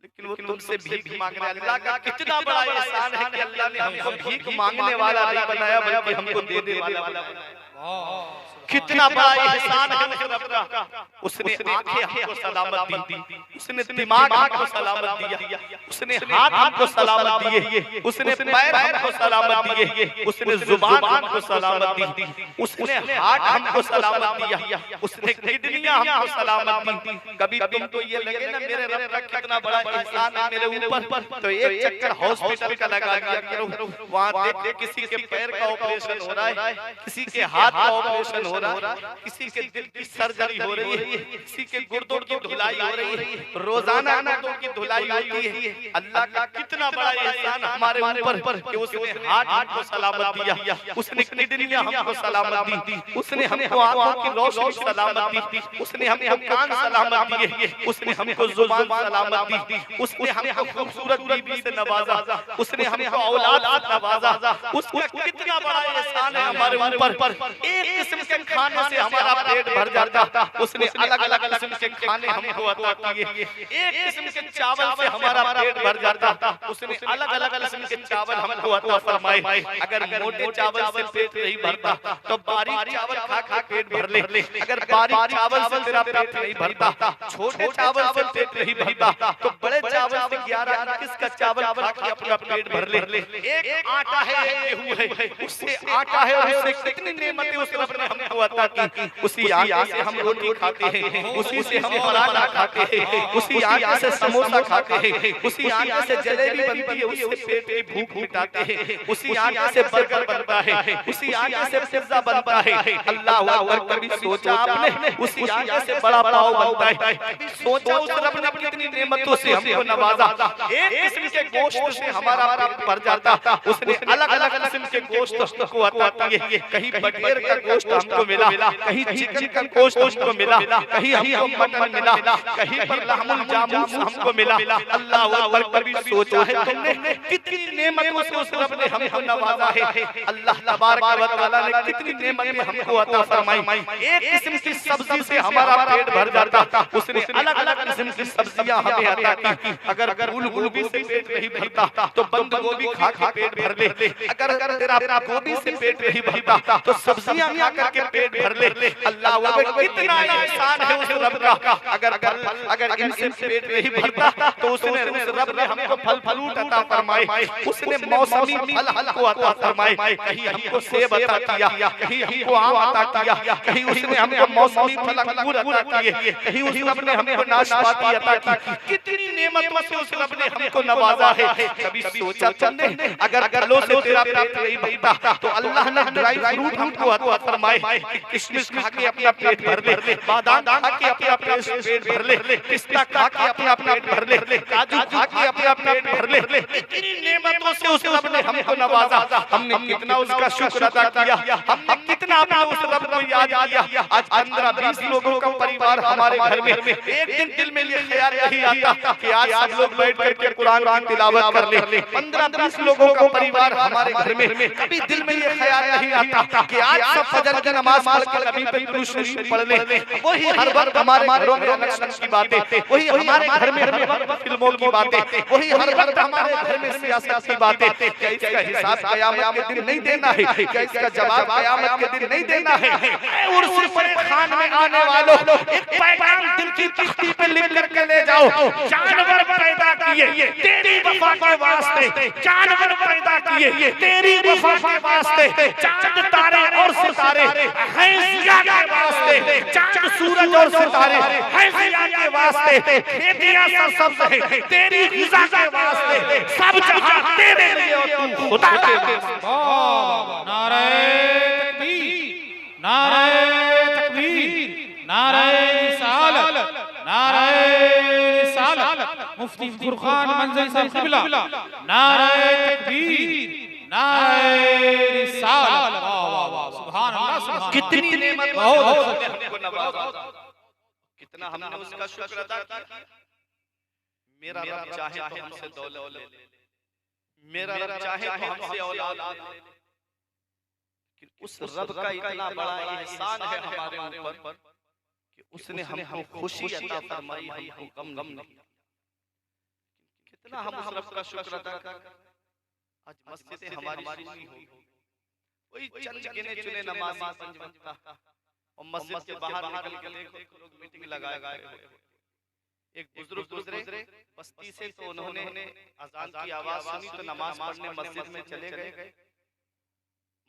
लेकिन वो तुमसे भीख मांग रहे हैं। अल्लाह का कितना बड़ा एहसान है कि अल्लाह ने हमको भीख मांगने वाला नहीं बनाया, बल्कि हमको देने वाला बनाया। कितना बड़ा एहसान है उस रब का। उसने आंखें हमको सलामत दी, उसने दिमाग हमको सलामत दिया, उसने हाथ हमको सलामत दिए, उसने पैर हमको सलामत दिए, उसने जुबान हमको सलामत दी, उसने हार्ट हमको सलामत दिया, उसने किडनियां हमको सलामत दी। कभी तुमको ये लगे ना मेरे रब का कितना बड़ा एहसान है मेरे ऊपर, तो एक चक्कर हॉस्पिटल का लगा दिया करो। वहाँ देख किसी के पैर का ऑपरेशन हो रहा है, किसी के हाथ का ऑपरेशन हो रहा है, किसी के दिल की सर्जरी हो रही है, किसी के गुर्दों की धुलाई हो रही है, रोजाना गुर्दों की धुलाई होती है। अल्लाह का कितना बड़ा एहसान हमारे ऊपर कि उसने हार्ट को सलामत दिया, उसने किडनियां हमको सलामत दी, उसने हमको आंखों की रोशनी सलामत दी, उसने हमको कान सलामत दिए, उसने हमको जुबान सलामत दी, उसने हमको खूबसूरत बीवी से नवाजा, उसने हमको औलाद से नवाजा। उसका कितना बड़ा एहसान है हमारे ऊपर। एक किस्म के खाने से हमारा पेट भर जाता, उसने अलग अलग किस्म के खाने हमको अता किए। एक किस्म के चावल से हमारा पेट भर जाता, उसने अलग अलग किस्म के चावल हमको अता फरमाए। अगर मोटे चावल से पेट नहीं भरता तो बारीक चावल खा खा पेट भर ले, अगर बारीक चावल से तेरा पेट नहीं भरता, छोटे चावल से पेट नहीं भरता, तो बड़े चावल से 11-21 का चावल खा के अपना पेट भर ले। एक आटा है, एक गेहूं है, उससे आटा है और उससे कितनी नेमतें उस रब ने हमको अता की। उसी आटे से हम रोटी खाते हैं, उसी से हम पराठा खाते हैं, उसी आटे से समोसा खाते हैं, उसी आटे से जलेबी बनती है, उससे पेट की भूख मिटाते हैं, उसी आटे से बर्गर बनता है, उसी आटे से पिज्जा बनता है। अल्लाह अकबर, कभी सोचा आपने उसी आटे से बड़ा पाव बनता है? सोचा उस रब ने कितनी नेमतों से हमको नवाजा। एक किस्म के गोश्त से हमारा पेट भर जाता, उसने अलग अलग किस्म के गोश्त को अता किए। कहीं बटेर का गोश्त हमको मिला, कहीं चिकन का गोश्त हमको मिला, कहीं हमको मटन मिला, कहीं पर लहमुल जामूस हमको मिला। अल्लाह अकबर, कभी सोचा है तुमने कितनी नेमतों से उस रब ने हमको नवाजा है? अल्लाह तबारक व तआला ने कितनी नेमतें हमको अता फरमाई। एक किस्म की सब्जी से हमारा पेट भर जाता, उसने अलग अलग किस्म की सब्जियां सब्जियां हमें अता की। अगर फूल गोभी से पेट नहीं भरता तो बंद गोभी खा के पेट भर ले। अगर तेरा गोभी से पेट नहीं भरता तो सब्जियां खा करके पेट भर ले। अल्लाह अकबर, कितना एहसान है उस रब का। अगर इनसे पेट नहीं भरता तो उसने उस रब ने हमको फल फ्रूट अता फरमाए, उसने मौसमी फल हमको अता फरमाए। कहीं हमको सेब अता किया, कहीं हमको आम अता किया, कहीं उसने हमको मौसमी फल अंगूर अता किए, कहीं उस रब ने हमको नाशपाती अता की। कितनी नेमतों से उस रब ने हमको नवाजा है। कभी सोचा तुमने अगर फलों से तेरा पेट नहीं भरता तो अल्लाह ने ड्राई फ्रूट हमको अता फरमाए, किशमिश खा के अपना पेट भर ले, बादाम खा के अपना पेट भर ले, पिस्ता खा के अपना पेट भर ले, काजू खा के अपना पेट भर ले। इतनी नेमतों से उस रब ने हमको नवाजा, हमने कितना उसका शुक्र अदा किया, हमने कितना अपने उस रब को याद किया। आज 15-20 लोगों का परिवार हमारे घर में, एक दिन दिल में ये ख्याल नहीं आता कि आज सब लोग बैठ करके कुरान की तिलावत कर ले। 15-20 लोगों का परिवार हमारे घर में, कभी दिल में ये ख्याल नहीं आता कि आज सब फजर की नमाज पढ़ के नबी पे दुरूद शरीफ पढ़ ले। वही हर वक्त हमारे घरों में इलेक्शन की बातें, वही हमारे घर में हर वक्त फिल्मों की बातें, वही हर वक्त हमारे घर में सियासत की बातें। क्या इसका हिसाब क़यामत के दिन नहीं देना है? क्या इसका जवाब क़यामत के दिन नहीं देना है? उर्स पर खान में आने वालों, एक पैगाम दिल की तख्ती पे लिख करके ले जाओ। जानवर पैदा किए तेरी वफा के वास्ते, जानवर पैदा किए तेरी वफा के वास्ते, चांद तारे और सितारे हैं जिया के वास्ते, चांद सूरज और सितारे हैं जिया के वास्ते, खेतियां सरसब्ज हैं तेरी ग़िज़ा के वास्ते, सब जहां तेरे लिए और तू खुदा के वास्ते। नारे तकबीर, नारे तकबीर, नारे रिसालत, नारे रिसालत। मुफ्ती फुरकान मंजरी साहब क़िबला, नारे तकबीर, नारे रिसालत। वाह वाह वाह, सुभान अल्लाह, सुभान। कितनी नेमत बहुत हमको नवाजा, कितना हमने उसका शुक्र अदा किया। मेरा रब चाहे तो हमसे दौलत ले ले, मेरा रब चाहे तो हमसे औलाद ले ले, उस रब का इतना बड़ा एहसान है हमारे ऊपर कि उसने हमको खुशी अता फरमाई, हमको गम नहीं। कितना हम उस रब का शुक्र अदा करें। आज मस्जिदें हमारी सुनी हो, कोई चंद गिने चुने नमाज़ी पंज वक्त और मस्जिद के बाहर निकल के देखो लोग मीटिंग लगाए गए। एक बुजुर्ग गुजरे बस्ती से, तो उन्होंने अजान की आवाज सुनी तो नमाज पढ़ने मस्जिद में चले गए।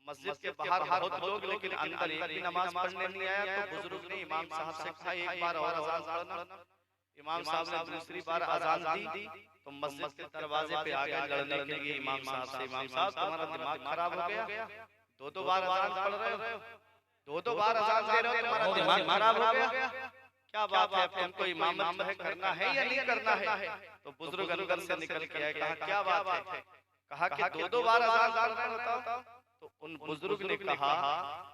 मस्जिद के बाहर बहुत लोग, लेकिन अंदर एक भी नमाज पढ़ने नहीं आया। तो बुजुर्ग ने इमाम साहब से कहा एक बार और अजान पढ़ना। इमाम साहब ने दूसरी बार अजान दी तो मस्जिद के दरवाजे पे आ गए लड़ने के लिए इमाम साहब से, इमाम साहब तुम्हारा दिमाग खराब हो गया, दो बार अजान पढ़ रहे हो, दो बार अजान दे रहे हो, तुम्हारा दिमाग खराब हो गया, क्या बात है, तुमको इमामत करना है या नहीं करना है? तो बुजुर्ग अंदर से निकल के आए, कहा क्या बात है? कहा कि दो बार अजान पढ़ रहे हो। तो उन बुजुर्ग ने कहा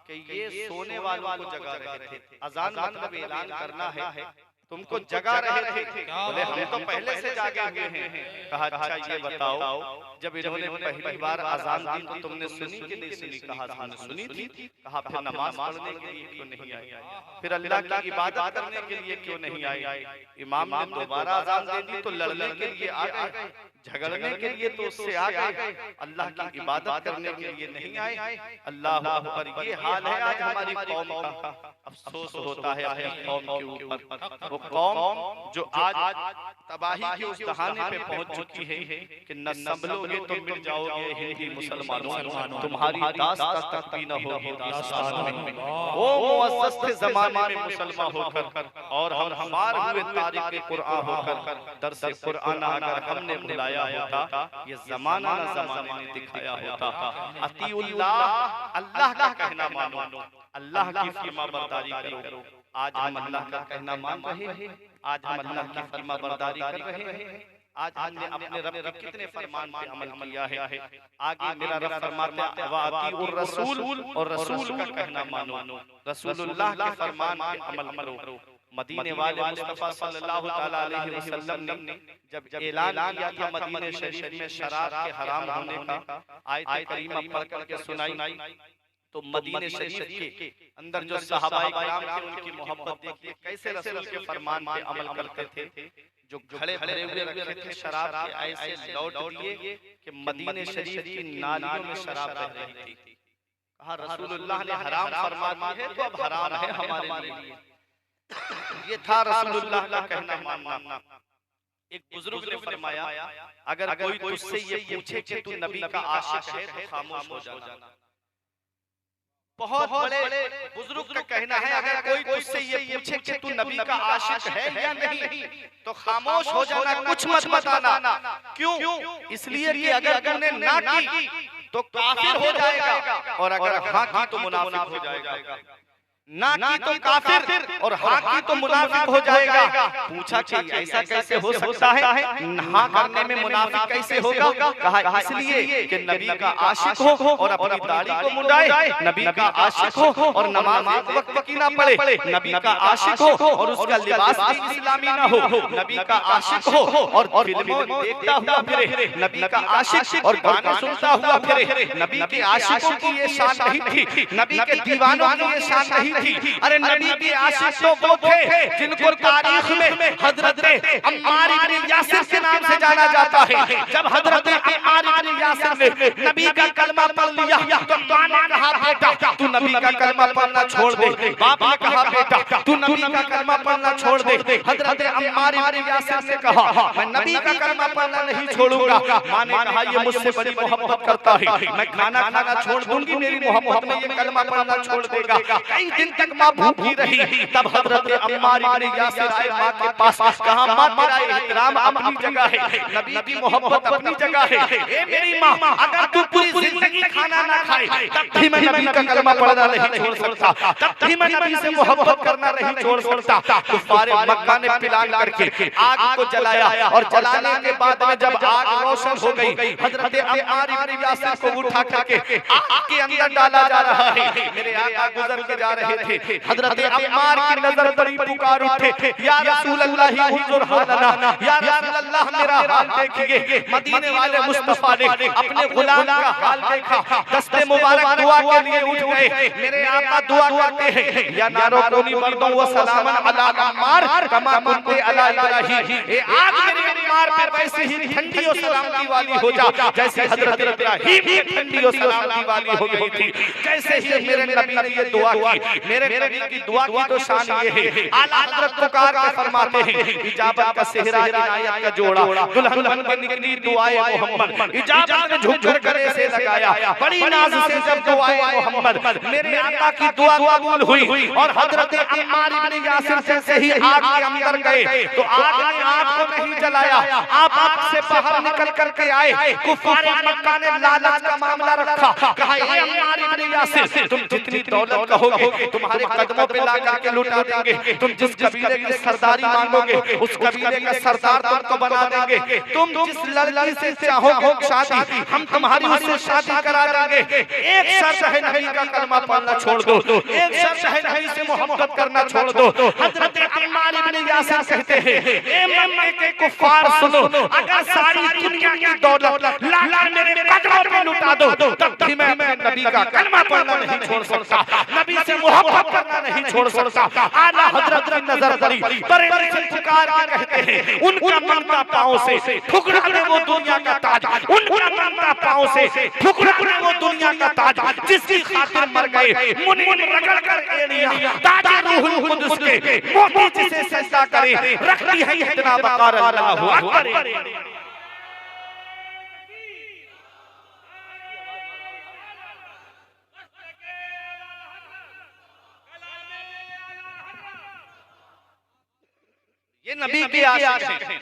कि ये सोने वालों को जगा रहे थे, अजान मतलब ऐलान करना है, तुमको जगा रहे थे। बोले हम तो पहले से जागे हुए हैं। कहा अच्छा ये बताओ, जब इन्होंने पहली बार अजान दी तो तुमने सुनी कि नहीं सुनी? कहा हमने सुनी थी। कहा फिर नमाज पढ़ने के लिए क्यों नहीं आई? फिर अल्लाह की इबादत करने के लिए क्यों नहीं आई? इमाम ने दोबारा अजान दे दी तो लड़ने के लिए आ गए, झगड़ने के लिए तो उससे आ गए, अल्लाह की इबादत करने के लिए नहीं आए। अल्लाह अकबर, ये हाल है आज हमारी कौम का। अफसोस होता है अपनी कौम के ऊपर, वो कौम जो आज तबाही के उस दहाने पे पहुंच चुकी है कि न संभलोगे तो मिट जाओगे हिंदी मुसलमानों, तुम्हारी दास्तां तक भी न होगी दास्तान में। वो मुअज़्ज़ज़ ज़माने में मुसलमान होकर और हम हमार हुए तारीख़ कुरान होकर दर्स कुरान अगर हमने बुलाया होता, ये ज़माना न ज़माने ने दिखाया होता। अतीउल्लाह, अल्लाह का कहना मानो, अल्लाह की फरमाबरदारी करो। आज हम अल्लाह का कहना मान रहे हैं, आज हम अल्लाह की फरमाबरदारी कर रहे हैं, आज हमने अपने रब के कितने फरमान पे अमल किया है। आगे मेरा रब फरमाता है वातीउर रसूल, और रसूल का कहना मानो, रसूलुल्लाह के फरमान पे अमल करो। मदीने वाले मुस्तफा सल्लल्लाहु तआला अलैहि वसल्लम ने जब ऐलान किया था मदीने शरीफ में शराब के हराम होने का, आयत करीमा पढ़ करके सुनाई, तो मदीने शरीफ के अंदर जो सहाबाए किराम थे उनकी मोहब्बत देखिए, कैसे रसूल के फरमान पे अमल करते थे। जो घड़े भरे हुए रखे थे शराब के, ऐसे लौट दिए कि मदीने शरीफ की नालियों में शराब बह रही थी। कहा रसूलुल्लाह ने हराम फरमा दी है तो अब हराम है हमारे लिए। ये था रसूलुल्लाह का कहना मानना। एक बुजुर्ग ने फरमाया अगर कोई तुझसे ये पूछे कि तू नबी का आशिक है तो खामोश हो जाना। बहुत बड़े बुजुर्ग का कहना है अगर कोई तुझसे ये पूछे कि तू नबी का आशिक है या नहीं तो खामोश हो जाना, कुछ मत बताना। क्यों? इसलिए कि अगर तूने ना की तो काफिर हो जाएगा और अगर हाँ की तो मुनाफिक हो जाएगा। ना की तो काफिर और हाँ की तो मुनाफिक हो जाएगा। पूछा कि ऐसा कैसे हो सकता है, हाँ करने में मुनाफिक कैसे होगा? कहा इसलिए कि नबी का आशिक हो और अपनी दाढ़ी को मुंडाए, नबी का आशिक हो और नमाज वक्त की ना पढ़े, नबी का आशिक हो और उसका लिबास भी इस्लामी ना हो, नबी का आशिक हो और फिल्मों देखता हुआ फिरे, नबी का आशिक और गाने सुनता हुआ फिरे। नबी के आशिकों की ये शान नहीं थी, नबी के दीवानों की ये शान नहीं थी। अरे नबी के आशिक तो वो थे जिनको तारीख में हजरत अम्मार इब्न यासिर के नाम से जाना जाता है। जब हजरत अम्मार इब्न यासिर ने नबी का कलमा पढ़ लिया तो मां ने कहा बेटा तू नबी का कलमा पढ़ना छोड़ दे। बाप ने कहा बेटा तू नबी का कलमा पढ़ना छोड़ दे। हजरत अम्मार इब्न यासिर ने कहा मैं नबी का कलमा पढ़ना नहीं छोड़ूंगा। मां ने कहा ये मुझसे बड़ी मोहब्बत करता है, मैं खाना खाना छोड़ दूंगी, मेरी मोहब्बत में ये कलमा पढ़ना छोड़ देगा। कई दिन तक मां भूखी रही। तब हजरत अम्मार इब्न यासिर आए मां के पास, कहा मां तेरा एहतराम अपनी जगह है, नबी की मोहब्बत अपनी जगह है। ए मेरी मां अगर तू पूरी जिंदगी खाना ना खाए तब भी मैं नबी का कलमा पढ़ना नहीं छोड़ सकता, तब भी मैं नबी से मोहब्बत करना नहीं छोड़ सकता। कुफार मक्का ने प्लान करके आग को जलाया और जलाने के बाद में जब आग रोशन हो गई हजरत अम्मार इब्न यासिर को उठा करके आग के अंदर डाला जा रहा है। मेरे आका गुजर के जा रहे थे, हजरत अम्मार की नजर बड़ी पुकार उठे, या रसूल अल्लाह हुजूर हालना, या रसूल अल्लाह मेरा हाल देखिए। मदीने वाले मुस्तफा ने अपने गुलाम का हाल देखा, दस्ते मुबारक दुआ के लिए उठ गए। मेरे आका दुआ करते हैं या नारो कोनी मर्दों व सलामन अला अम्मार कमा कुनते अला इब्राहीम। ए आग मेरे अम्मार पे वैसे ही ठंडी और सलामती वाली हो जा जैसे हजरत इब्राहीम की ठंडी और सलामती वाली हो गई थी। कैसे ही मेरे नबी ने ये दुआ की, मेरे नबी की दुआ की तो शान ये है। आला हजरत पुकार के फरमाते हैं इजाबत का सेहरा इनायत का जोड़ा, दुल्हन बन निकली दुआए मोहम्मद, इजाबत ने झुककर गले से लगाया, बड़ी नाज से जब दुआए मोहम्मद मेरे आका की दुआ कबूल हुई और हजरत अम्मार इब्न यासिर जैसे ही आग के अंदर गए तो आग ने आग को नहीं जलाया, आप आग से बाहर निकल करके आए। कुफार मक्का ने लालच का मामला रखा, कहा ए अम्मार इब्न यासिर तुम जितनी दौलत कहोगे तुम्हारे कदमों पे ला करके लुटा देंगे, तुम जिस कबीले की सरदारी मांगोगे उस कबीले का सरदार तुमको बना देंगे, तुम जिस लड़की से चाहोगे शादी हम तुम्हारी उससे शादी करा देंगे। एक शर्त है नबी का कलमा पढ़ना छोड़ दो, एक शर्त है नबी से मोहब्बत करना छोड़ दो। हजरत अम्मार इब्न यासिर कहते हैं ए मक्के के कुफार सुनो, अगर सारी दुनिया की दौलत ला मेरे कदमों पे लुटा दो तब भी मैं नबी का कलमा पढ़ना नहीं छोड़ सकता, नबी से मोहब्बत करना नहीं छोड़ सकता। आला हजरत की नजर पड़ी, बड़े से पुकार के कहते हैं उनका ममता पांव से ठुकरा दे वो दुनिया का ताज, उनका ममता पांव से ठुकरा दे वो दुनिया का ताज जिसकी खातिर मर गए मुन रगड़ कर एड़ियां ताज रूहुल कुद्दुस के मोती जिसे सजदा करे रखती है इतना बकार अल्लाहु अकबर। ये नबी के आशिक हैं,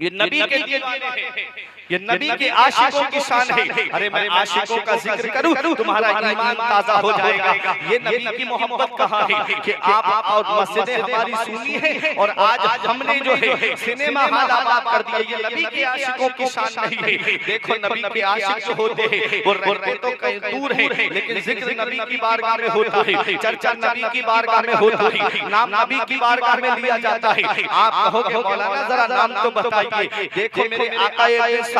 ये नबी के दीवाने हैं, ये नबी के आशिकों की शान है। अरे मैं आशिकों का जिक्र करूं तुम्हारा ईमान ताजा हो जाएगा। ये नबी की मोहब्बत कहाँ है कि आप और मस्जिदें हमारी सुनी है और आज हमने जो है सिनेमा हॉल आबाद कर दिया। ये नबी के आशिकों की शान नहीं है। देखो नबी के आशिक जो होते हैं वो रहते तो कहीं दूर है लेकिन जिक्र नबी की बारगाह में होता है, चर्चा नबी की बारगाह में होता है, नाम नबी की बारगाह में लिया जाता है। आप कहोगे मौलाना जरा नाम तो बताइए। देखो मेरे आका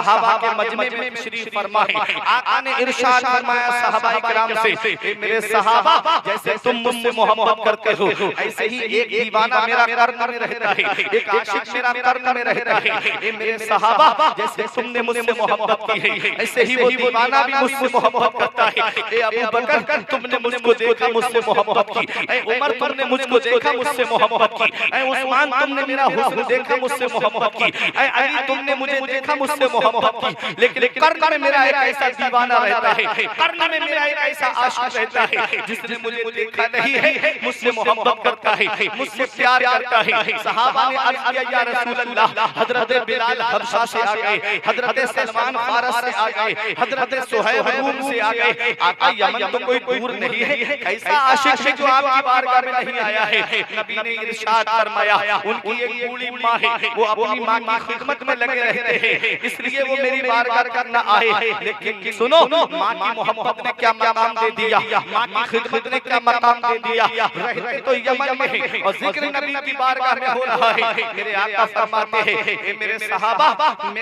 सहाबा के मजमे में तशरीफ फरमा है। आका ने इरशाद फरमाया सहाबा किराम से, ए मेरे सहाबा जैसे तुम मुझसे मोहब्बत करते हो ऐसे ही एक दीवाना मेरा कर्म में रहता है, एक आशिक मेरा कर्म में रहता है। ए मेरे सहाबा जैसे तुमने मुझसे मोहब्बत की है ऐसे ही वो दीवाना भी मुझसे मोहब्बत करता है। ए अबू बकर तुमने मुझको देखा मुझसे मोहब्बत की, ए उमर तुमने मुझको देखा मुझसे मोहब्बत की, ए उस्मान तुमने मेरा हुस्न देखा मुझसे मोहब्बत की, ए अली तुमने मुझे देखा मुझसे मोहब्बत की। लेकिन कर्म में मेरा एक ऐसा दीवाना रहता है, कर्म में मेरा एक ऐसा आशिक रहता है जिसने मुझे देखा नहीं है मुझसे मोहब्बत करता है, मुझसे प्यार करता है। सहाबा ने अर्ज किया या रसूल अल्लाह, हजरत बिलाल हबशा से आ गए, हजरत सलमान फारस से आ गए, हजरत सुहैब रूम से आ गए। आका यमन तो कोई दूर नहीं है, ऐसा आशिक है जो आपकी बारगाह में नहीं आया है। नबी ने इरशाद फरमाया उनकी एक बूढ़ी माँ है, वो अपनी माँ की खिदमत में लगे रहते हैं, इसलिए वो मेरी बारगाह करना आए। लेकिन सुनो, माँ की मोहब्बत ने क्या मकाम दे दिया, माँ की खिदमत ने क्या मकाम दे दिया। रहते तो यमन में है और जिक्र नबी की बारगाह में हो रहा है। मेरे आका फरमाते हैं ए मेरे सहाबा में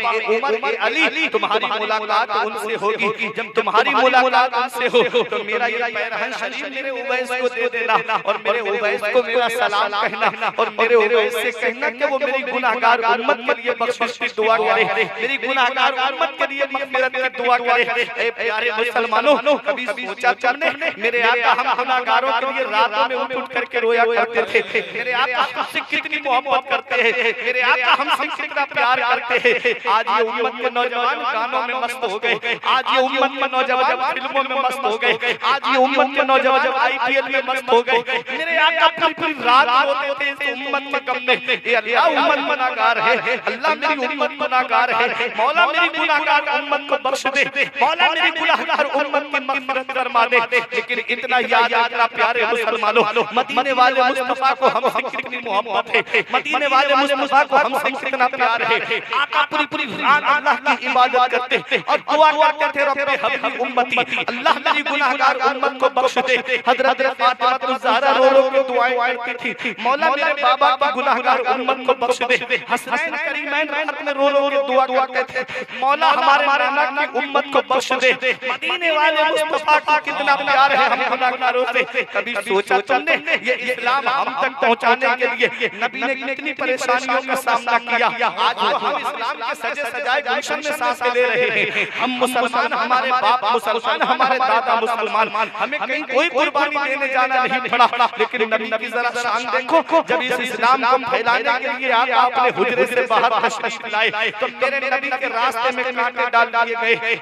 ए उमर ए अली तुम्हारी मुलाकात उनसे होगी। जब तुम्हारी मुलाकात उनसे हो तो मेरा ये पैरहन शरीफ मेरे उवैस को दे देना और मेरे उवैस को मेरा सलाम कहना और मेरे उवैस से कहना कि वो मेरी गुनाहगार उम्मत के लिए बख्शिश की दुआ करे, मेरी गुनाहगार उम्मत के लिए मग़फ़िरत की दुआ करे। ए प्यारे मुसलमानों, कभी सोचा तुमने मेरे आका हम गुनाहगारों के लिए रातों में उठ करके रोया करते थे। मेरे आका हमसे कितनी मोहब्बत करते हैं, मेरे आका हमसे कितना प्यार करते हैं। आज ये उम्मत के नौजवान गानों में मस्त हो गए, आज ये उम्मत के नौजवान फिल्मों में मस्त हो गए, आज ये उम्मत के नौजवान आईपीएल में मस्त हो गए। मेरे आका पूरी रात रोते थे इस उम्मत के गम में। ये अल्लाह उम्मत गुनाहगार है, अल्लाह मेरी उम्मत गुनाहगार है, मौला मेरी गुनाहगार उम्मत को बख्श दे, मौला मेरी गुनाहगार उम्मत की मग़फ़िरत फरमा दे। लेकिन इतना याद रखना प्यारे मुसलमानों, मदीने वाले मुस्तफा को हमसे कितनी मोहब्बत है, मदीने वाले मुस्तफा को हमसे कितना प्यार है। आका पूरी रात अल्लाह की इबादत करते और दुआ करते थे रब्बे हबली उम्मती, अल्लाह मेरी गुनाहगार उम्मत को बख्श दे। हज़रत फातिमा ज़हरा रो के दुआएं करती थी, मौला मेरे बाबा की गुनाहगार उम्मत को बख्श दे। हसनैन करीमैन रात में रो के दुआ करते थे, मौला हमारे नाना की उम्मत को बख्श दे। मदीने वाले मुस्तफा का कितना प्यार है हम गुनाहगारों से। कभी सोचा तुमने ये इस्लाम हम तक पहुंचाने के लिए नबी ने कितनी परेशानियों का सामना किया। आज हम इस्लाम के सजे सजाए गुलशन में सांसें ले रहे हैं। हम मुसलमान, हमारे बाप मुसलमान, हमारे दादा मुसलमान, हमें कहीं कोई कुर्बानी देने जाना नहीं पड़ा। लेकिन नबी की जरा शान देखो, जब इस इस्लाम को फैलाने के लिए आका अपने हुजरे से बाहर तशरीफ लाए तो मेरे नबी के रास्ते में कांटे डाल दिए गए,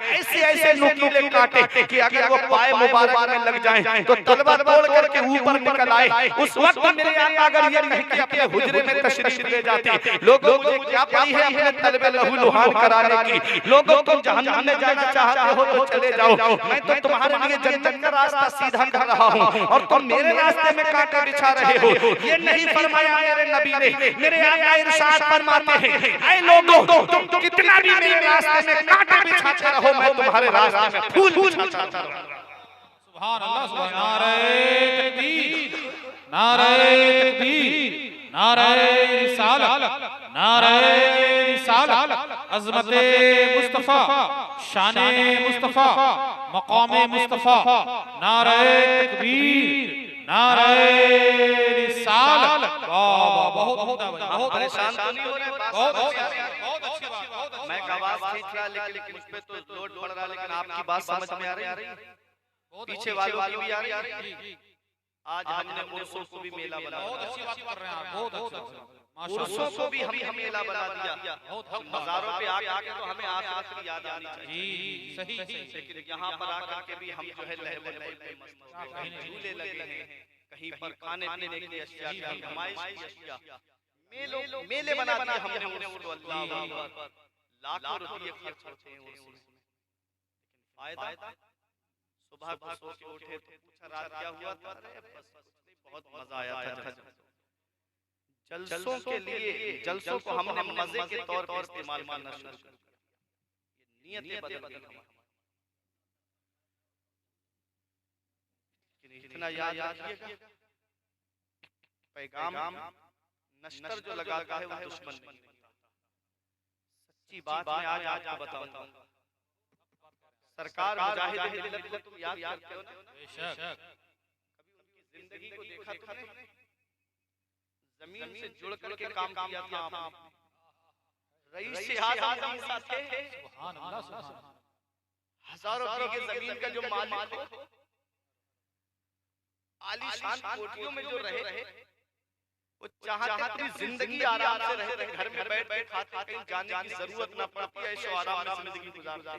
ऐसे नुकीले कांटे कि अगर वो पाए मुबारक में लग जाएं तो तलवार तोड़ करके ऊपर निकल आए। उस वक्त मेरे आका अगर ये कह के अपने हुजरे में तशरीफ ले जाते, लोगों को क्या पड़ी है अपने तलबे लहू लुहान कराने की, लोगों को जहन्नम में जाना चाहते हो तो चले जाओ, मैं तो तुम्हारे लिए जन्नत का रास्ता सीधा कर रहा हूं और तुम मेरे रास्ते में कांटे बिछा रहे हो। ये नहीं फरमाया मेरे नबी ने, मेरे आका इरशाद फरमाते हैं ऐ लोगों तुम कितना भी मेरे रास्ते में कांटे बिछाते रहो, मैं तुम्हारे रास्ते में फूल बिछाता रहूंगा। सुभान अल्लाह, सुभान नारे तकबीर, नारे तकबीर, नारे रिसालत, नारे रिसालत, अज़मते मुस्तफा, शाने मुस्तफा, मकामे मुस्तफा, नारे तकबीर, नारे रिसालत। वाह, बहुत परेशान तो नहीं हो रहे, बहुत अच्छी बात। मैं आवाज खींच रहा लेकिन मुझ पे तो लोड पड़ रहा, लेकिन आपकी बात समझ में आ रही है, पीछे वालों की भी आ रही है। आज हमने उर्सों को भी मेला बना दिया, बहुत अच्छी बात कर रहे हैं आप, बहुत अच्छा माशाअल्लाह। उर्सों को भी हम मेला बना दिया, मज़ारों पे आके तो हमें आखिरत की याद आनी चाहिए। जी सही, लेकिन यहाँ पर आकर के भी हम जो है लहबो पे मस्त झूले लगे हैं, कहीं पर खाने पीने की अशिया, कहीं नुमाइश की अशिया, मेले बना दिए हमने उसको। अल्लाह अकबर, लाखों रुपये खर्च होते हैं उर्स में, फायदा सुबह को सो के उठे तो पूछा रात क्या हुआ था, अरे बस बहुत मजा आया था। जलसों के लिए, जलसों को हमने मजे के तौर पर इस्तेमाल करना शुरू कर दिया, नियतें बदल गई। इतना याद रखिएगा, पैगाम नश्तर जो लगा है वो दुश्मन नहीं, सच्ची बात मैं आज आपको बताऊंगा। सरकार मुजाहिद मिल्लत को तुम याद करते हो ना? बेशक। कभी उनकी जिंदगी को देखा तुमने? जमीन से जुड़ करके काम किया था आपने। रईस आज़म ईसा थे, सुभान अल्लाह, सुभान अल्लाह। हजारों बीघे जमीन का जो मालिक हो, आलीशान कोठियों में जो रहे, वो चाहते अपनी जिंदगी आराम से रहते, घर में बैठ के खाते, कहीं जाने की जरूरत ना पड़ती, ऐशो आराम से जिंदगी गुजारते।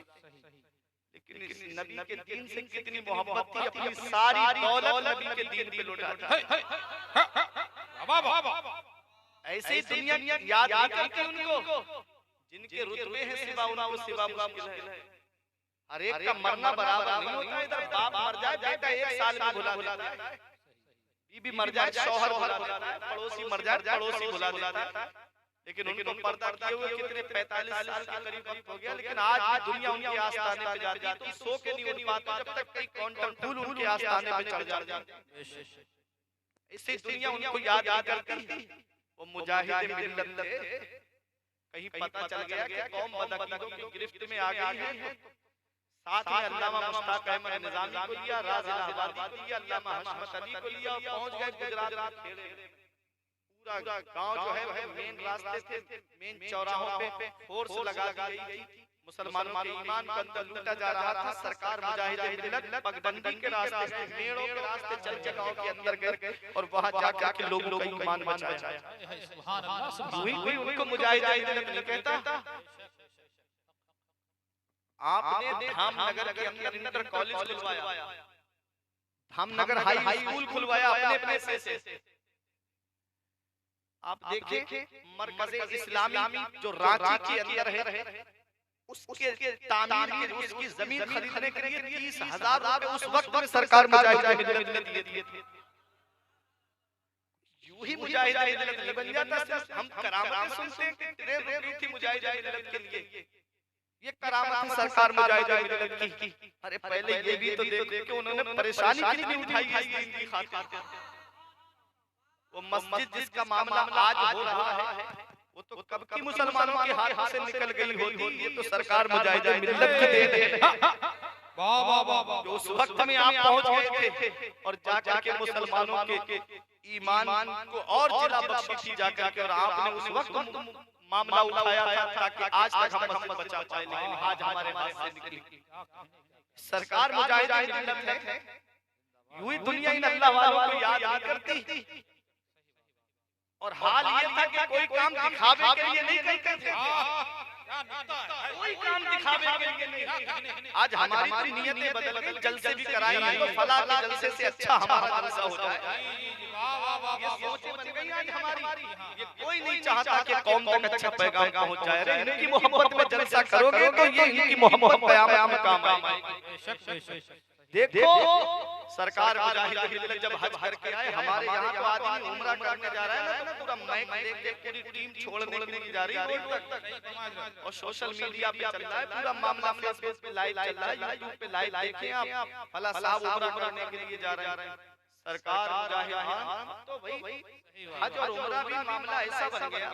लेकिन इस नबी के दीन से कितनी मोहब्बत थी, अपनी सारी दौलत नबी के दीन पे लौटा दी। ऐसे ही दुनिया याद नहीं करती उनको, जिनके रुतबे हैं सिवा उनको सिवा मुश्किल है। हर एक का मरना बराबर नहीं होता। इधर बाप मर जाए बेटा 1 साल में भुला देता है, बीबी मर जाए शौहर भुला देता है, पड़ोसी मर जाए पड़ोसी भुला देता है। लेकिन उनको पर्दा किए हुए कितने 45 साल के करीब वक्त हो गया, लेकिन आज भी दुनिया उनके आस्थाने पे जाती है तो सो के नहीं उठ पाते जब तक कई क्वांटम फूल उनके आस्थाने पे चढ़ जाते। इससे दुनिया उनको याद करती। वो मुजाहिद मिल्लत थे। कहीं पता चल गया कि कौम बदअकीदों की गिरफ्त में आ गई है। साथ में अल्लामा मुश्ताक अहमद निजामी को लिया, राज इलाहाबादी को लिया, अल्लामा हशमत अली को लिया और पहुंच गए गुजरात के खेड़े। पूरा गांव जो है वो मेन रास्ते थे, मेन चौराहों पे फोर्स लगा गई थी। मुसलमानों के ईमान को अंदर लूटा जा रहा था। सरकार मुजाहिद मिल्लत पगडंडी के रास्ते से, मेड़ों के रास्ते चल के गांव के अंदर गए और वहां जाकर के लोगों का ईमान बचाया। सुभान अल्लाह, सुभान अल्लाह। कोई उनको मुजाहिद मिल्लत नहीं कहता। आपने धामनगर के अंदर इंटर कॉलेज खुलवाया, धामनगर हाई स्कूल खुलवाया अपने पैसे से। आप देखिए मरकज़ इस्लामी जो रांची के अंदर है, उसके तामीर के लिए, उसकी जमीन खरीदने के लिए 30,000 रुपए उस वक्त में सरकार मुजाहिद मिल्लत ने दिए थे। यूं ही मुजाहिद मिल्लत नहीं बन जाता। हम करामतें सुनते हैं कि ट्रेन रुकी थी मुजाहिद मिल्लत के लिए, ये करामत सरकार मुजाहिद मिल्लत की। अरे पहले ये भी तो देखो कि उन्होंने परेशानी कितनी उठाई है इस दीन की खातिर। वो मस्जिद जिसका मामला आज हो रहा है, वो तो कब की मुसलमानों के हाथ से निकल गई होती। ये तो सरकार मुजाहिद मिल्लत की देन है। वाह वाह वाह वाह। जो उस वक्त में आप पहुंच गए थे और जाकर के मुसलमानों के ईमान को और जिला बख्शी थी जाकर के, और आपने उस वक्त मामला उठाया था ताकि आज तक हम मस्जिद बचा पाए, लेकिन आज हमारे हाथ से निकली। सरकार मुजाहिद मिल्लत है। यूं ही दुनिया इन अल्लाह वालों को याद नहीं करती। और हाल ये था कि कोई काम दिखावे के लिए नहीं करते थे, कोई काम दिखावे के लिए नहीं। आज हमारी तो नियतें बदल गई, जलसे भी कराएंगे तो फला के जलसे से अच्छा हमारा जलसा हो जाए। ये सोचें बन गई आज हमारी। ये कोई नहीं चाहता कि कौम तक अच्छा पैगाम पहुंच जाए। अरे इनकी मोहब्बत में जलसा करोगे तो ये इनकी मोहब्बत क़यामत में काम आएगी। देखो सरकार मुजाहिद मिल्लत जब हज करके आए, हमारे यहाँ तो आदमी उम्रा करने जा रहा है ना, पूरा माइक देख पूरी टीम छोड़ने के लिए जा रही है रोड तक। और सोशल मीडिया पे चल रहा है पूरा मामला, फेसबुक पे लाइव चल रहा है, यूट्यूब पे लाइव देखें आप, फला साहब उम्रा करने के लिए जा रहे हैं। सरकार मुजाहिद तो भाई हज और उम्रा भी मामला ऐसा बन गया।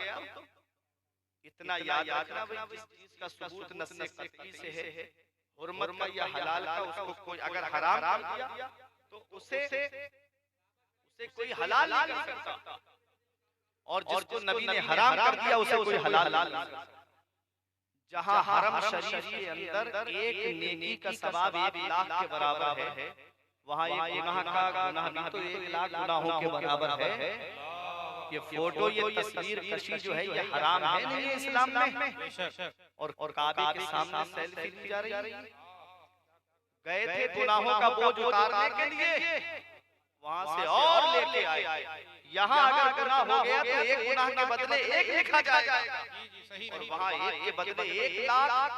इतना याद रखना भाई, जिस चीज का सबूत नस्से कतई से है, हुर्मत का या हलाल का, उसको कोई अगर हराम किया तो उसे कोई हलाल नहीं कर सकता, और जिसको नबी ने हराम कर दिया उसे कोई हलाल नहीं कर सकता। जहां हरम शरीफ के अंदर एक नेकी का सवाब 1 लाख के बराबर है, वहां एक गुनाह का गुनाह भी तो 1 लाख गुनाहों के बराबर है। ये फोटो, ये तस्वीर कशी जो है, ये हराम है नहीं है इस्लाम में। और काबे के सामने सेल्फी ली जा रही है। गए थे गुनाहों का बोझ उतारने के लिए, वहां से और लेके आए। यहाँ अगर गुनाह हो गया तो एक गुनाह के बदले 1 लिखा जाएगा, और वहाँ 1 के बदले 1 लाख।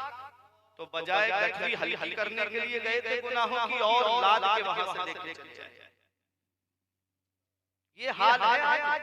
तो बजाय गठरी हल्की करने के लिए गए थे गुनाहों की, और लाद के वहां से लेके चले जाए। ये हाल है आज।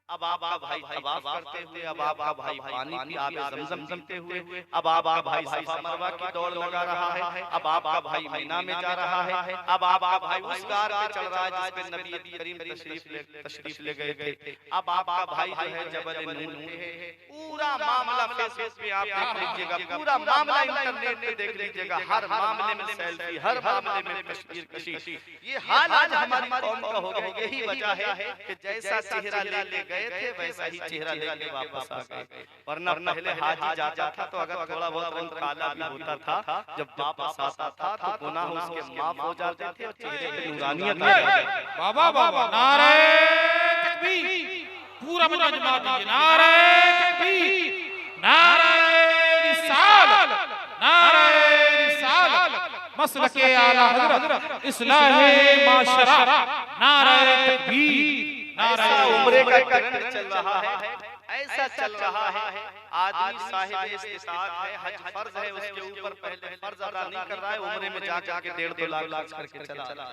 अब आपका भाई तवाफ करते हुए, अब आपका भाई पानी पी आप ज़मज़म पीते हुए, अब आपका भाई सफा मरवा की दौड़ लगा रहा है, अब आपका भाई मीना में जा रहा है, अब आपका भाई उस गार पे चल रहा है जिस पे नबी करीम तशरीफ ले गए थे, अब आपका भाई जो है जबल नूर पे है। पूरा मामला फेसबुक पे आप देख लीजिएगा, पूरा मामला इंटरनेट पे देख लीजिएगा, हर मामले में सेल्फी, हर मामले में तस्वीर कशी। ये हाल आज हमारी कौम का हो गया। यही वजह है कि जैसा चेहरा ले गए थे वैसा ही चेहरा लेके वापस आ गए। वरना पहले हाजी जाता था तो अगर थोड़ा बहुत रंग काला भी होता था, जब वापस आता था तो गुनाह उसके माफ हो जाते थे और चेहरे पे नूरानियत आ जाती। बाबा बाबा नारे तकबीर, पूरा मजमा दीजिए, नारे तकबीर, नारे रिसालत, नारे रिसालत, मसलके आला हज़रत, इस्लाहे माशरा, नारे तकबीर, ऐसा उम्रे का करंट चल रहा है, ऐसा चल रहा है। आदमी साहिब इस्तिताअत है, हज फर्ज है उसके ऊपर, पहले फर्ज अदा नहीं कर रहा है, उम्रे में जा के 1.5-2 लाख खर्च करके चला।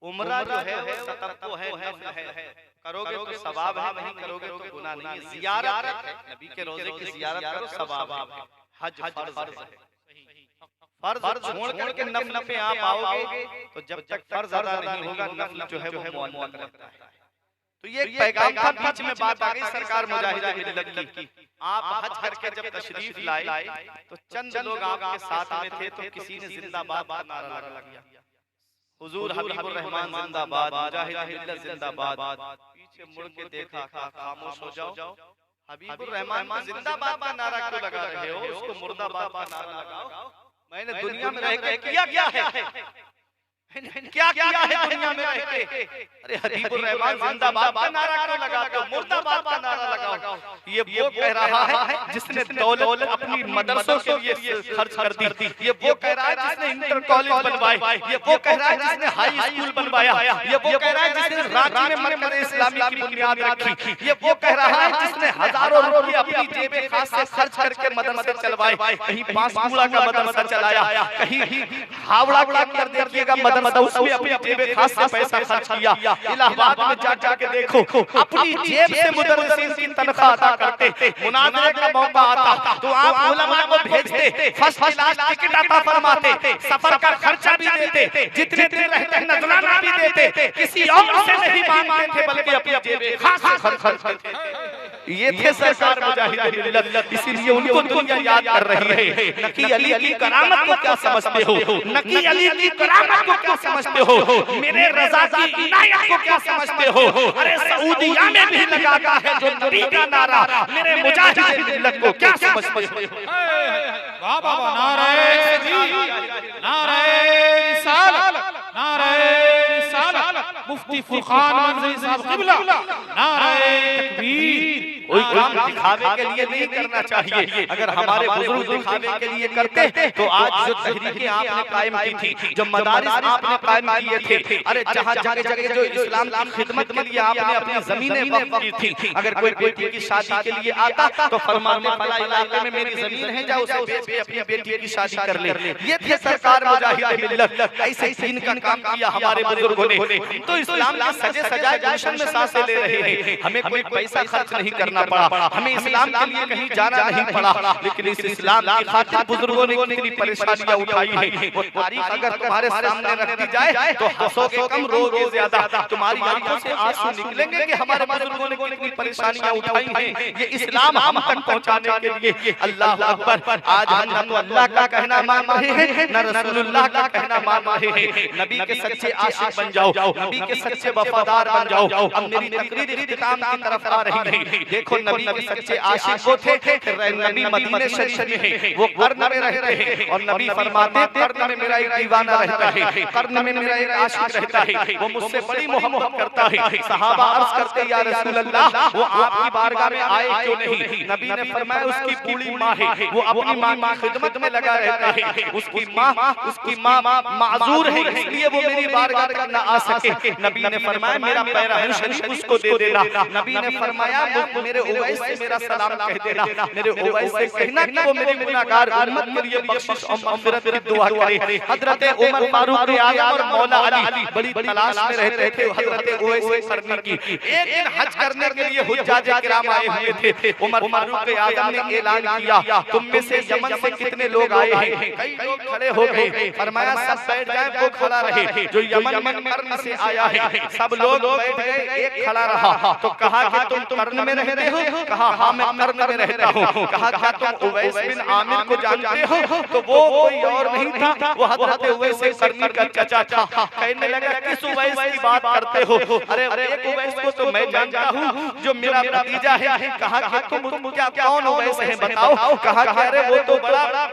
उम्रा जो है वो ततब्बु है, नफ़ल है, करोगे तो सवाब है, नहीं करोगे तो गुनाह नहीं है। ज़ियारत है, नबी के रोज़े की ज़ियारत करो, सवाब है। हज फर्ज है, फर्ज छोड़ करके नफल पे आप आओगे तो जब तक फर्ज अदा नहीं होगा नफल जो है वो मुअल्लक रहता है। तो ये एक पैगाम था, बीच में बात आ गई सरकार मुजाहिदे मिल्लत की। आप हज करके जब तशरीफ लाए तो चंद लोग आपके साथ में थे, तो किसी ने जिंदाबाद का नारा लगा दिया, हुजूर हबीबुर रहमान जिंदाबाद, मुजाहिदे मिल्लत जिंदाबाद। पीछे मुड़ के देखा, खामोश हो जाओ, हबीबुर रहमान जिंदाबाद का नारा क्यों लगा रहे हो, उसको मुर्दाबाद का नारा लगाओ। मैंने दुनिया में रह के किया क्या है, क्या किया है दुनिया में रह के? अरे हबीबुर रहमान जिंदाबाद का नारा क्यों लगाते हो, मुर्दाबाद का नारा लगाओ। ये वो कह रहा है जिसने दौलत अपनी मदरसों के लिए खर्च कर दी, ये वो कह रहा है जिसने इंटर कॉलेज बनवाए, ये वो कह रहा है जिसने हाई स्कूल बनवाया, ये वो कह रहा है जिसने रांची में मरकज़ इस्लामी की बुनियाद रखी, ये वो कह रहा है जिसने हजारों रुपए अपनी जेब खास से खर्च करके मदरसे चलवाए, कहीं पांचकूड़ा का मदरसा चलाया, कहीं हावड़ा के अंदर देखिएगा मदरसा, उसमें अपनी जेब खास से पैसा खर्च किया। इलाहाबाद में जा के देखो, अपनी जेब से मुदर्रिसीन की तनख्वाह अदा करते, मुनाज़रे का मौका आता तो आप उलमा को भेजते, फर्स्ट क्लास टिकट अता फरमाते, सफर का खर्चा भी देते, जितने दिन रहते नजराना भी देते, किसी और से नहीं मांगते थे बल्कि अपनी जेब खास से खर्च करते। ये थे सरकार मुजाहिदे मिल्लत, इसीलिए उनको दुनिया याद कर रही है। नकी अली की करामत को क्या समझते हो, नकी अली की करामत को क्या समझते हो, मेरे रज़ा की इनायत को क्या समझते हो? अरे सऊदिया में भी लगाता है जो नबी का नारा, मेरे मुजाहिदे मिल्लत को क्या समझते हो? वाह वाह, नारे तकबीर, नारे रिसालत, नारे रिसालत, मुफ्ती फुरकान मंजरी साहब क़िबला, नारे तकबीर। कोई काम दिखावे के लिए नहीं करना चाहिए। अगर हमारे बुजुर्ग दिखावे के लिए करते तो आज जो तहरीकें आपने कायम की थी, जो मदारिस आपने कायम किए थे, अरे जहाँ जगह जगह जो इस्लाम की खिदमत के लिए आपने अपनी जमीनें वक्फ की थी, अगर कोई बेटी की शादी के लिए आता तो फरमाते फला इलाके में मेरी जमीन है, जाओ उसे बेच के अपनी बेटी की शादी कर ले। ये थे सरकार मुजाहिदे मिल्लत, ऐसे दीन का काम किया हमारे बुजुर्गों ने। तो इस्लाम के सजे सजाए गुलशन में सांसें ले रहे हैं, हमें कोई पैसा खर्च नहीं करना पड़ा, हमें इस्लाम के लिए कहीं जाना नहीं पड़ा, लेकिन इस इस्लाम की खातिर बुजुर्गों ने कितनी परेशानियां उठाई है, वो तारीख अगर तुम्हारे सामने रख दी जाए तो हंसोगे कम, रोगे ज्यादा। तुम्हारी आंखों से आंसू निकलेंगे कि हमारे बुजुर्गों ने कितनी परेशानियां उठाई हैं ये इस्लाम हम तक पहुंचाने के लिए। अल्लाह अकबर। आज हम न तो अल्लाह का कहना मान रहे हैं, न रसूलुल्लाह का कहना मान रहे हैं। नबी के सच्चे आशिक बन जाओ, नबी के सच्चे वफादार बन जाओ। अब मेरी तकरीर इख्तिताम की तरफ आ रही है। देखो नबी के सच्चे आशिक वो थे, नबी मदीने शरीफ में है, वो कर्न में रहते हैं और नबी फरमाते कर्न में मेरा एक दीवाना रहता है, कर्न में मेरा एक आशिक रहता है, वो मुझसे बड़ी मोहब्बत करता है। सहाबा अर्ज करते या रसूल अल्लाह वो आपकी बारगाह में आए क्यों नहीं? नबी ने फरमाया उसकी बूढ़ी माँ है, वो अपनी माँ की खिदमत में लगा रहता है, उसकी माँ माजूर है इसलिए वो मेरी बारगाह तक न आ सके। नबी ने फरमाया मेरा पैराहन शरीफ उसको दे देना। नबी ने फरमाया मेरे उवैस से मेरा सलाम कह देना, मेरे उवैस से कहना कि वो मेरी गुनाहगार उम्मत के लिए बख्शिश और मग़फ़िरत की दुआ करे। हज़रत उमर फारूक आज़म और मौला अली बड़ी तलाश में रहते थे हज़रत उवैस करने की। एक दिन हज करने के लिए हुज्जाज किराम आए हुए थे। उमर फारूक आज़म ने ऐलान किया, तुम में से यमन से कितने लोग आए हैं? कई लोग खड़े हो गए। फरमाया सब बैठ जाए, वो खड़ा रहे जो यमन कर्न से आया है। सब लोग बैठ गए, एक खड़ा रहा। तो कहा कि तुम कर्न में रहते हो? कहा हाँ मैं कर्न में रहता हूँ। कहा क्या तुम उवैस बिन आमिर को जानते हो? तो वो कोई और नहीं था, वो हज़रत उवैस करनी का चचा था। कहने लगा किस उवैस की बात करते हो? अरे एक उवैस को तो मैं जानता हूँ जो मेरा भतीजा है। कहा कि तुम क्या कौन उवैस है बताओ? कहा कि अरे वो तो बड़ा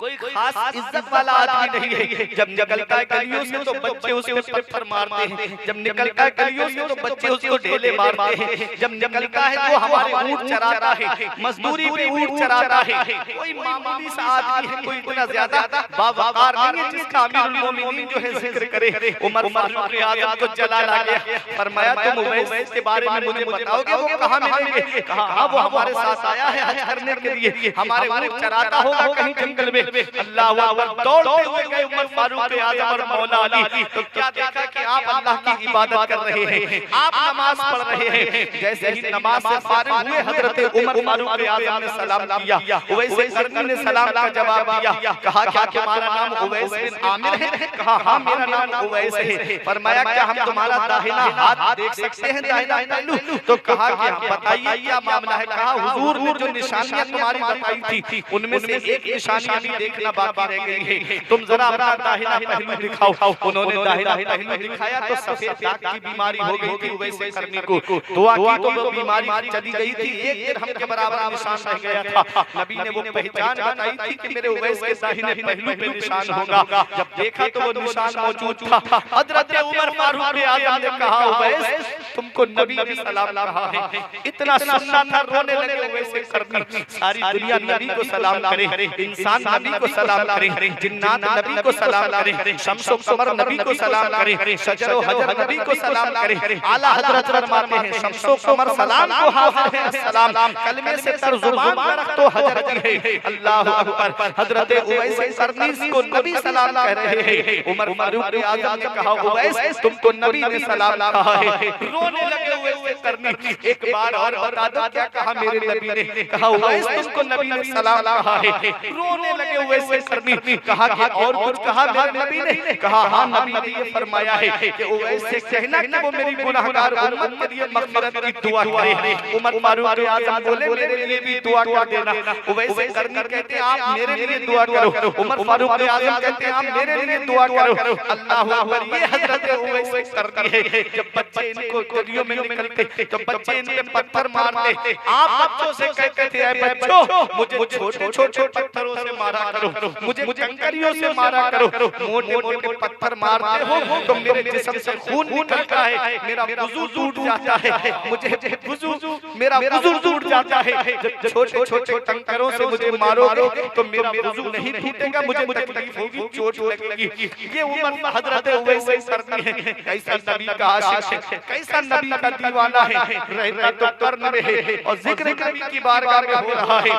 कोई खास इज्जत वाला आदमी नहीं है। जब निकलता है गलियों से तो बच्चे उसको पत्थर मारते हैं, जब निकलता है गलियों से तो बच्चे उसको ढेले मारते हैं, जब निकलता है तो हमारे ऊंट चराता है, मजदूरी पे ऊंट चराता है। कोई मामूली सा आदमी है, कोई इतना ज्यादा बावकार नहीं है जिसका अमीरुल मोमिनीन जो है जिक्र करे। उमर फारूक आज़म को जलाल आ गया। फरमाया तुम उवैस के बारे में मुझे बताओगे वो कहां मिलेंगे? कहा हां वो हमारे साथ आया है हज करने के लिए, हमारे ऊंट चराता होगा कहीं जंगल में। अल्लाह अकबर, दौड़ते हुए गए उमर फारूक आज़म और मौला अली। तो क्या देखा कि आप अल्लाह की इबादत कर रहे हैं, आप नमाज पढ़ रहे हैं। जैसे ही नमाज से फारिग हुए हजरत उमर फारूक आज़म ने सलाम किया, उवैस करनी ने सलाम का जवाब दिया। कहा क्या तुम्हारा नाम उवैस बिन आमिर है? कहा हां मेरा नाम उवैस है। फरमाया क्या हम तुम्हारा दाहिना हाथ देख सकते हैं, दाहिना पहलू? तो कहा कि हम बताइए क्या मामला है? कहा हुजूर ने जो निशानियां तुम्हारी बताई थी उनमें से एक निशानी अभी देखना बाकी रह गई है, तुम जरा अपना दाहिना पहलू दिखाओ। उन्होंने दाहिना पहलू दिखाया तो सफेद दाग की बीमारी हो गई थी उवैस करनी को। दुआ की तो वो बीमारी चली गई थी, एक दिरहम के बराबर निशान रह गया था। नबी ने वो पहचान बताई थी कि मेरे उवैस के दाहिने पहलू पे निशान होगा। जब देखा तो वो निशान मौजूद था। हजरत उमर फारूक आज़म ने कहा उवैस तुमको नबी ने सलाम कहा है। इतना सुनना था, रोने लगे उवैस करनी। सारी दुनिया नबी को सलाम करे, इंसान नबी को सलाम करे, जिन्नात नबी को सलाम करे, शम्सो कमर नबी को सलाम करे, शजर व हजर नबी को सलाम करे। आला हजरत फरमाते हैं शम्सो कमर सलाम को हाजिर है सलाम, कलमे से तर्जुमान पर तो हजर है। अल्लाहु अकबर। हजरत उवैस करनी को नबी सलाम कह रहे हैं। उमर फारूक आज़म ने कहा उवैस तुमको नबी ने सलाम कहा है। रोने लगे उवैस करनी। एक बार और बता दो क्या कहा मेरे नबी ने? कहा उवैस तुमको नबी ने सलाम कहा है। रोने लगे उवैस करनी। कहा कि और कुछ कहा मेरे नबी ने? कहा हां नबी ने ये फरमाया है कि उवैस से कहना कि वो मेरी गुनाहगार उम्मत के लिए मग़फ़िरत की दुआ करे। उमर फारूक आज़म बोले मेरे लिए भी दुआ कर देना। उवैस करनी कहते हैं आप मेरे लिए दुआ करो। उमर फारूक आज़म कहते हैं आप मेरे लिए दुआ करो। अल्लाहु अकबर। ये हजरत उवैस करनी है। जब बच्चे इनको गलियों में निकलते तो बच्चे इन पे पत्थर मारते, आप बच्चों से कहते थे ऐ बच्चों मुझे छोटे-छोटे पत्थरों से मारा करो, मुझे कंकरियों से मारा करो। मोटे-मोटे पत्थर मारते हो तो मेरे जिस्म से खून निकलता है, मेरा वुज़ू टूट जाता है, मुझे वुज़ू मेरा वुज़ू टूट जाता है। जब छोटे-छोटे कंकरों से मुझे मारोगे तो मेरा वुज़ू नहीं टूटेगा, मुझे तकलीफ होगी, चोट लगेगी। ये उमर हजरत उवैस करनी है। कैसा नबी का आशिक है, कैसा नबी का दीवाना है। रहता तो कर्न में है और जिक्र नबी की बारगाह में हो रहा है।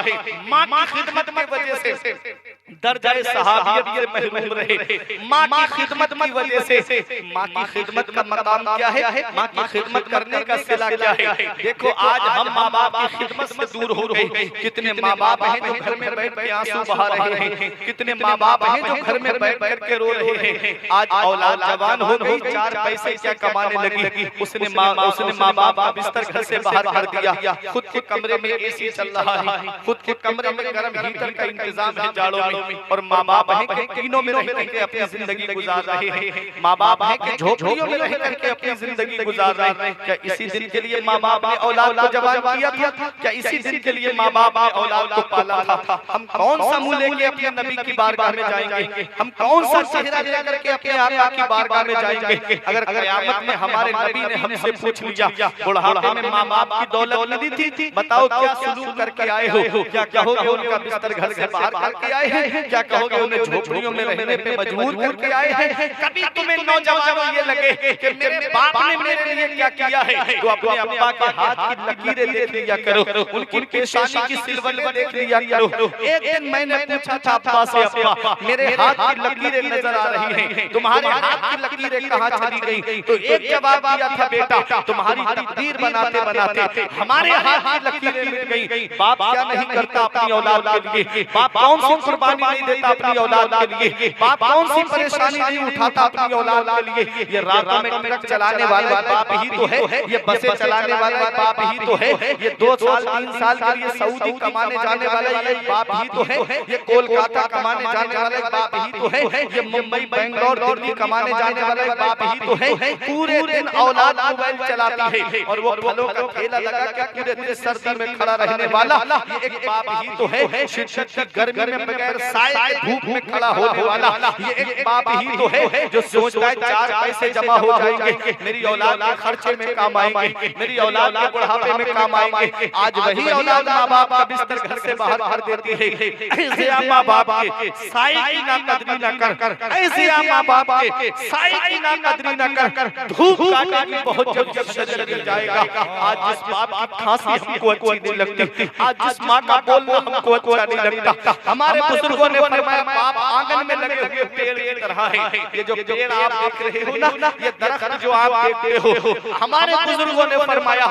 मां की खिदमत की वजह से दर्जाए सहाबियत से महरूम रहे। मां की खिदमत की वजह से, मां की खिदमत का मकाम क्या है, मां की खिदमत करने का सिला क्या है। देखो आज हम माँ बाप की खिदमत से दूर हो गए। कितने माँ बाप हैं जो घर में बैठ के आंसू बहा रहे हैं, कितने माँ बाप हैं जो घर में बैठ करके रो रहे हैं। आज औलाद जवान हो गई, चार पैसे क्या कमाने लगी, उसने माँ बाप का बिस्तर घर से बाहर कर दिया। खुद के कमरे में एसी चल रहा है, खुद के कमरे में गर्म हीटर का इंतजाम है जाड़ों में, और माँ बाप है कि तीनों में रह करके अपनी जिंदगी गुजार रहे हैं। माँ बाप है कि झोपड़ियों में रह करके अपनी जिंदगी गुजार रहे हैं। क्या इसी दिन के लिए माँ बाप ने औलाद को जवान किया था? क्या इसी दिन के लिए माँ बाप ने औलाद को पाला था? हम कौन सा मुंह लेके अपने नबी की बारगाह में जाएंगे? हम कौन सा चेहरा लेकर के अपने आका की बारगाह में जाएंगे? अगर क़यामत में हमारे नबी ने हमसे पूछ लिया बुढ़ापे में माँ बाप की दौलत नदी थी, बताओ क्या सलूक करके आए हो? क्या कहोगे उनका बिस्तर घर से बाहर करके आए हैं, क्या कहोगे उन्हें झोपड़ियों में रहने पे मजबूर करके आए हैं। कभी तुम्हें नौजवानों ये लगे कि मेरे बाप ने मेरे लिए क्या किया है, तो अपने अब्बा के हाथ की लकीरें देख लिया करो, उनकी पेशानी की सिलवटें देख लिया करो। एक दिन मैंने पूछा था अब्बा से, अब्बा मेरे हाथ की लकीरें नजर आ रही हैं, तुम्हारे हाथ की लकीरें कहाँ चली गई? तो एक जवाब दिया था, बेटा तुम्हारी तकदीर बनाते बनाते हमारे हाथ की लकीरें मिट गई। बाप क्या नहीं करता अपनी औलाद के लिए, बाप कौन सी कुर्बानी नहीं देता अपनी औलाद के लिए, बाप कौन सी परेशानी नहीं उठाता अपनी औलाद के लिए। ये रातों में ट्रक चलाने वाला बाप ही तो है, ये बसें चलाने वाला बाप ही तो है, ये 2 साल 3 साल के लिए सऊदी कमाने जाने वाला ये बाप ही तो है, ये कोलकाता कमाने जाने वाला बाप ही तो है, ये मुंबई बेंगलोर दिल्ली कमाने जाने वाला बाप ही तो है। पूरे दिन औलाद मोबाइल चलाती है और वो फलों का ठेला लगा के पूरे दिन सर्दी में खड़ा रहने वाला ये एक बाप ही तो है। शिद्दत की गर्मी में बगैर साए के धूप में खड़ा होने वाला ये एक बाप ही तो है, जो सोचता है 4 पैसे जमा हो जाएंगे, मेरी औलाद के खर्चे में काम आएंगे, मेरी औलाद के बुढ़ापे में काम आएंगे। आज वही औलाद माँ बाप का बिस्तर घर से बाहर कर देती है। ऐसे माँ बाप के साए की ना कदरी ना कर, ऐसे माँ बाप के साए की ना कदरी ना कर, धूप काटेगी बहुत जब शजर गिर जाएगा। आज जिस बाप की खांसी हमको अच्छी नहीं लगती, आज जिस माँ का बोलना हमको अच्छा नहीं लगता। हमारे बुजुर्गों ने फरमाया बाप आंगन में लगे हुए पेड़ की तरह है। ये जो पेड़ आप देख रहे हो ना, ये दरख्त जो आप देखते हो, हमारे बुजुर्गों ने फरमाया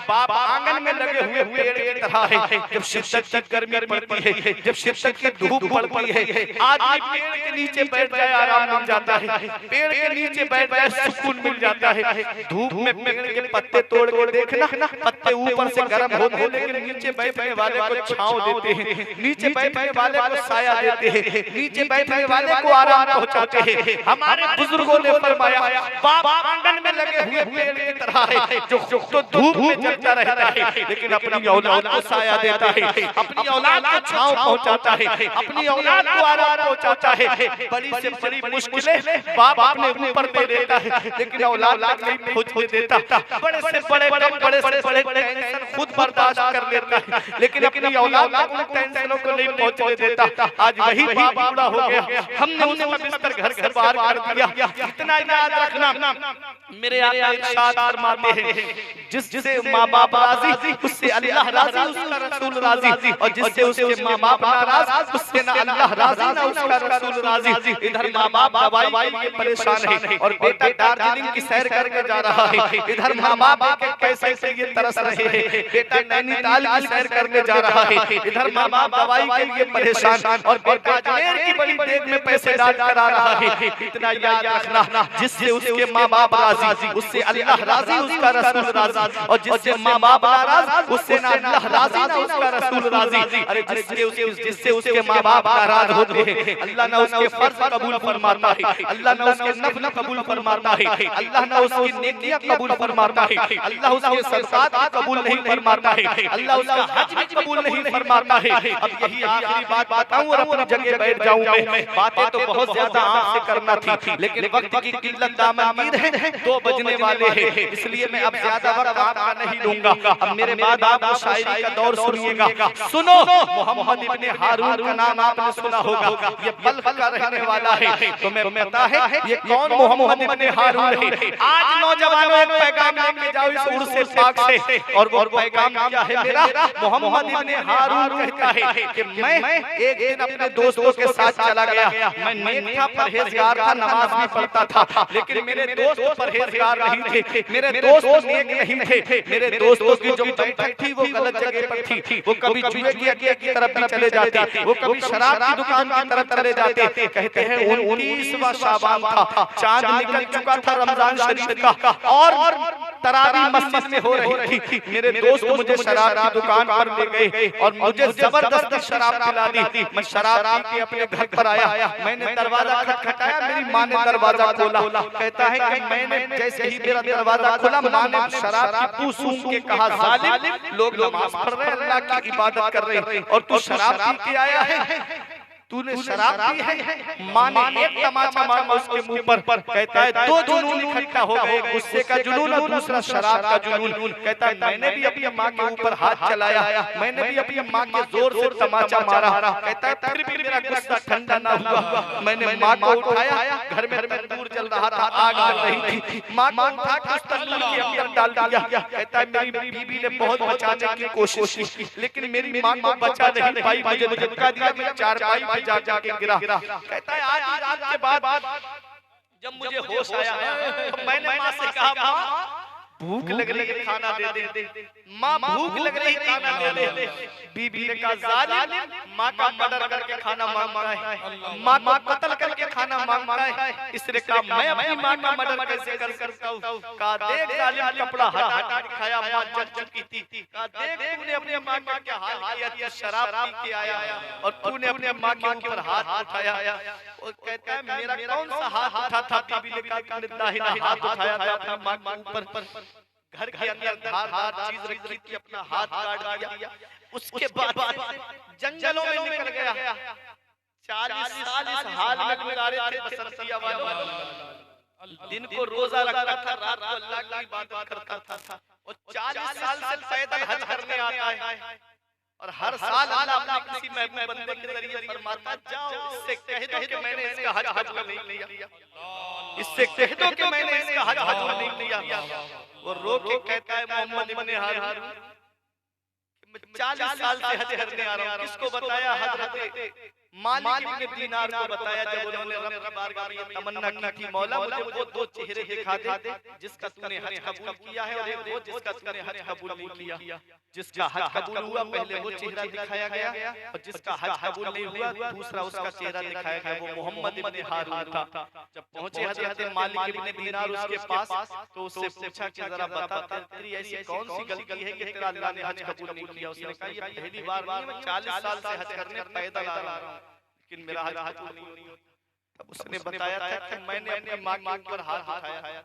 बाप आंगन में लगे हुए पेड़ की तरह है। जब शिद्दत की गर्मी पड़ती है, जब शिद्दत की धूप पड़ती है, आदमी पेड़ के नीचे बैठ जाए आराम मिल जाता है, पेड़ के नीचे बैठ जाए सुकून मिल जाता है। धूप में पेड़ के पत्ते तोड़ के देखना, पत्ते ऊपर से गर्म होते हैं लेकिन नीचे बैठने वाले को छांव देते हैं, नीचे बैठने वाले को साया देते हैं, नीचे बैठने वाले को आराम पहुंचाते हैं। हमारे बुजुर्गों ने फरमाया बाप आंगन में लगे हुए पेड़ की तरह है, जो तो धूप में जलता रहता है लेकिन अपनी औलाद को साया देता है, अपनी औलाद को छांव पहुंचाता है, अपनी औलाद को आराम पहुंचाता है। बड़ी से बड़ी मुश्किलें बाप अपने ऊपर दे देता है लेकिन औलाद नहीं पहुंचने देता। बड़े से बड़े बड़े से बड़े टेंशन खुद बर्दाश्त कर लेता है लेकिन अपनी औलाद को टेंशनों को नहीं पहुंचने देता। आज वही बाप बूढ़ा हो गया, हमने उसका बिस्तर घर से बाहर कर दिया। इतना याद रखना, मेरे आका इरशाद फरमाते हैं जिससे माँ बाप राजी उससे अल्लाह राजी, उसका रसूल राजी, और जिससे उसके माँ बाप नाराज उससे ना अल्लाह राजी ना उसका रसूल राजी। इधर माँ बाप दवाई के परेशान है और बेटा दार्जिलिंग की सैर करके जा रहा है, इधर माँ बाप के पैसे से ये तरस रहे हैं, बेटा नैनीताल की सैर करके जा रहा है, इधर माँ बाप दवाई के लिए परेशान और बेटा अजमेर की बड़ी देग में पैसे डाल कर आ रहा है। इतना याद रखना, जिससे उसके माँ बाप राजी उससे अल्लाह राजी, उसका रसूल राजी, और जिससे माँ बाप नाराज उससे ना अल्लाह राजी ना उसका रसूल राजी। अरे जिससे उसके माँ बाप नाराज होते हैं अल्लाह ना उसके फर्ज कबूल फरमाता है, अल्लाह ना उसके नफल कबूल फरमाता है, अल्लाह ना उसकी नेकियां कबूल फरमाता है, अल्लाह उसके सदक़ात कबूल नहीं फरमाता है, अल्लाह उसका हज भी कबूल नहीं फरमाता है। अब यही आखिरी बात बताऊं और अपनी जगह बैठ जाऊं मैं। बातें तो बहुत ज्यादा आपसे करना थी लेकिन वक्त की किल्लत दामगीर है, 2 बजने वाले हैं, इसलिए मैं अब ज्यादा वक्त आपका नहीं लूंगा। अब मेरे बाद आप शायरी का दौर सुनिएगा। सुनो, मोहम्मद इब्ने हारून का नाम आपने सुना होगा, ये बल्ख का रहने वाला है। तुम्हें पता है ये कौन मोहम्मद इब्ने हारून है? आज नौजवानों एक पैगाम लेके जाओ इस उर्से पाक से, और वो पैगाम क्या है मेरा? मोहम्मद इब्ने हारून कहता है कि मैं एक दिन अपने दोस्तों के साथ चला गया, मैं नेक था, परहेजगार था, नमाज भी पढ़ता था, लेकिन मेरे दोस्त परहेजगार नहीं थे, मेरे दोस्त नेक नहीं थे, मेरे दोस्तों की जो बैठक थी वो गलत जगह पर थी। वो कभी जुए की अड्डे की तरफ भी चले जाते, वो कभी शराब की दुकान की तरफ चले जाते। कहते हैं 29वां शाबान था, चांद निकल चुका था रमजान शरीफ का और तरावी मस्जिद में हो रही थी। मेरे दोस्त मुझे शराब की दुकान पर ले गए और मुझे जबरदस्ती शराब पिला दी। मैं शराब पी के अपने घर पर आया, मैंने दरवाजा खटखटाया, मेरी माँ ने दरवाजा खोला। कहता है कि मैंने जैसे ही मेरा दरवाजा खोला, माँ ने शराब की पूछ सूंघ के कहा, जालिम, लोग नमाज पढ़ रहे हैं, अल्लाह की इबादत कर रहे हैं और तू शराब पी के आया है, तूने शराब पी है? माँ ने एक तमाचा मारा उसके मुंह पर। कहता है दो जुनून इकट्ठा हो गए, गुस्से का जुनून और दूसरा शराब का जुनून। कहता है मैंने भी अपनी माँ के ऊपर हाथ चलाया, मैंने भी अपनी माँ के जोर से तमाचा मारा। कहता है फिर भी मेरा गुस्सा ठंडा ना हुआ। मैंने माँ को उठाया, घर में तंदूर जल रहा था, आग जल रही थी, माँ को उठा कर तंदूर के अंदर डाल दिया। कहता है मेरी बीवी ने बहुत बचाने की कोशिश की, लेकिन मेरी माँ को बचा नहीं पाई, मुझे धक्का दिया, मैं चारपाई पे जा जाके गिरा। कहता है आज रात के बाद जब मुझे होश आया तो मैंने माँ से कहा माँ भूख लग रही है, खाना दे दे। माँ भूख लग रही है, खाना दे दे। बीबी ने कहा जालिम, माँ का मर्डर करके खाना मांगता है, माँ को कत्ल करके खाना मांगता है। इसने कहा मैं अपनी माँ का मर्डर कैसे कर सकता हूँ? कहा देख जालिम, कपड़ा हटा दिखाया, माँ जल चुकी थी। कहा देख तूने अपनी माँ का क्या हाल किया, तू शराब पी के आया और तूने अपनी माँ के ऊपर हाथ उठाया। और कहता है मेरा कौन सा हाथ उठा था? बीबी ने कहा तूने दाहिना हाथ उठाया था अपनी माँ के ऊपर, घर के अंदर धारदार चीज रखी थी, अपना हाथ काट दिया। उसके बाद जंगलों में निकल गया। 40 साल इस हाल में गुजारे थे बसंतिया वालों। दिन को रोजा रखता था, रात को अल्लाह की इबादत करता था और 40 साल से पैदल हज करने आता है। और हर साल अल्लाह अपने किसी महबूब बंदे के जरिए फरमाता जाओ इससे कह दो कि मैंने इसका हज कबूल नहीं लिया, इससे कह दो कि मैंने इसका हज कबूल नहीं लिया। वो रो के कहता है मोहम्मद इब्ने हारून 40 साल से हज करने आ रहा हूं। किसको बताया? हजरत मालिक इब्ने दीनार को बताया जब उन्होंने रब की बारगाह में तमन्ना की थी मौला मुझे वो दो चेहरे दिखा दे जिसका तूने हज कबूल किया है और एक वो जिसका तूने हज कबूल नहीं किया। जिसका हज कबूल हुआ पहले वो चेहरा दिखाया गया और जिसका हज कबूल नहीं हुआ दूसरा उसका चेहरा दिखाया गया। वो मोहम्मद इब्ने हारून था। जब पहुंचे हजरत मालिक इब्ने दीनार उसके पास तो उससे पूछा कि जरा बता तेरी ऐसी कौन सी गलती है कि तेरा अल्लाह ने हज कबूल नहीं किया? उसने कहा ये पहली बार नहीं, मैं 40 साल से हज करने पैदल आ रहा हूं लेकिन मेरा हज कबूल नहीं होता। तब उसने बताया था कि मैंने अपनी माँ के ऊपर हाथ उठाया,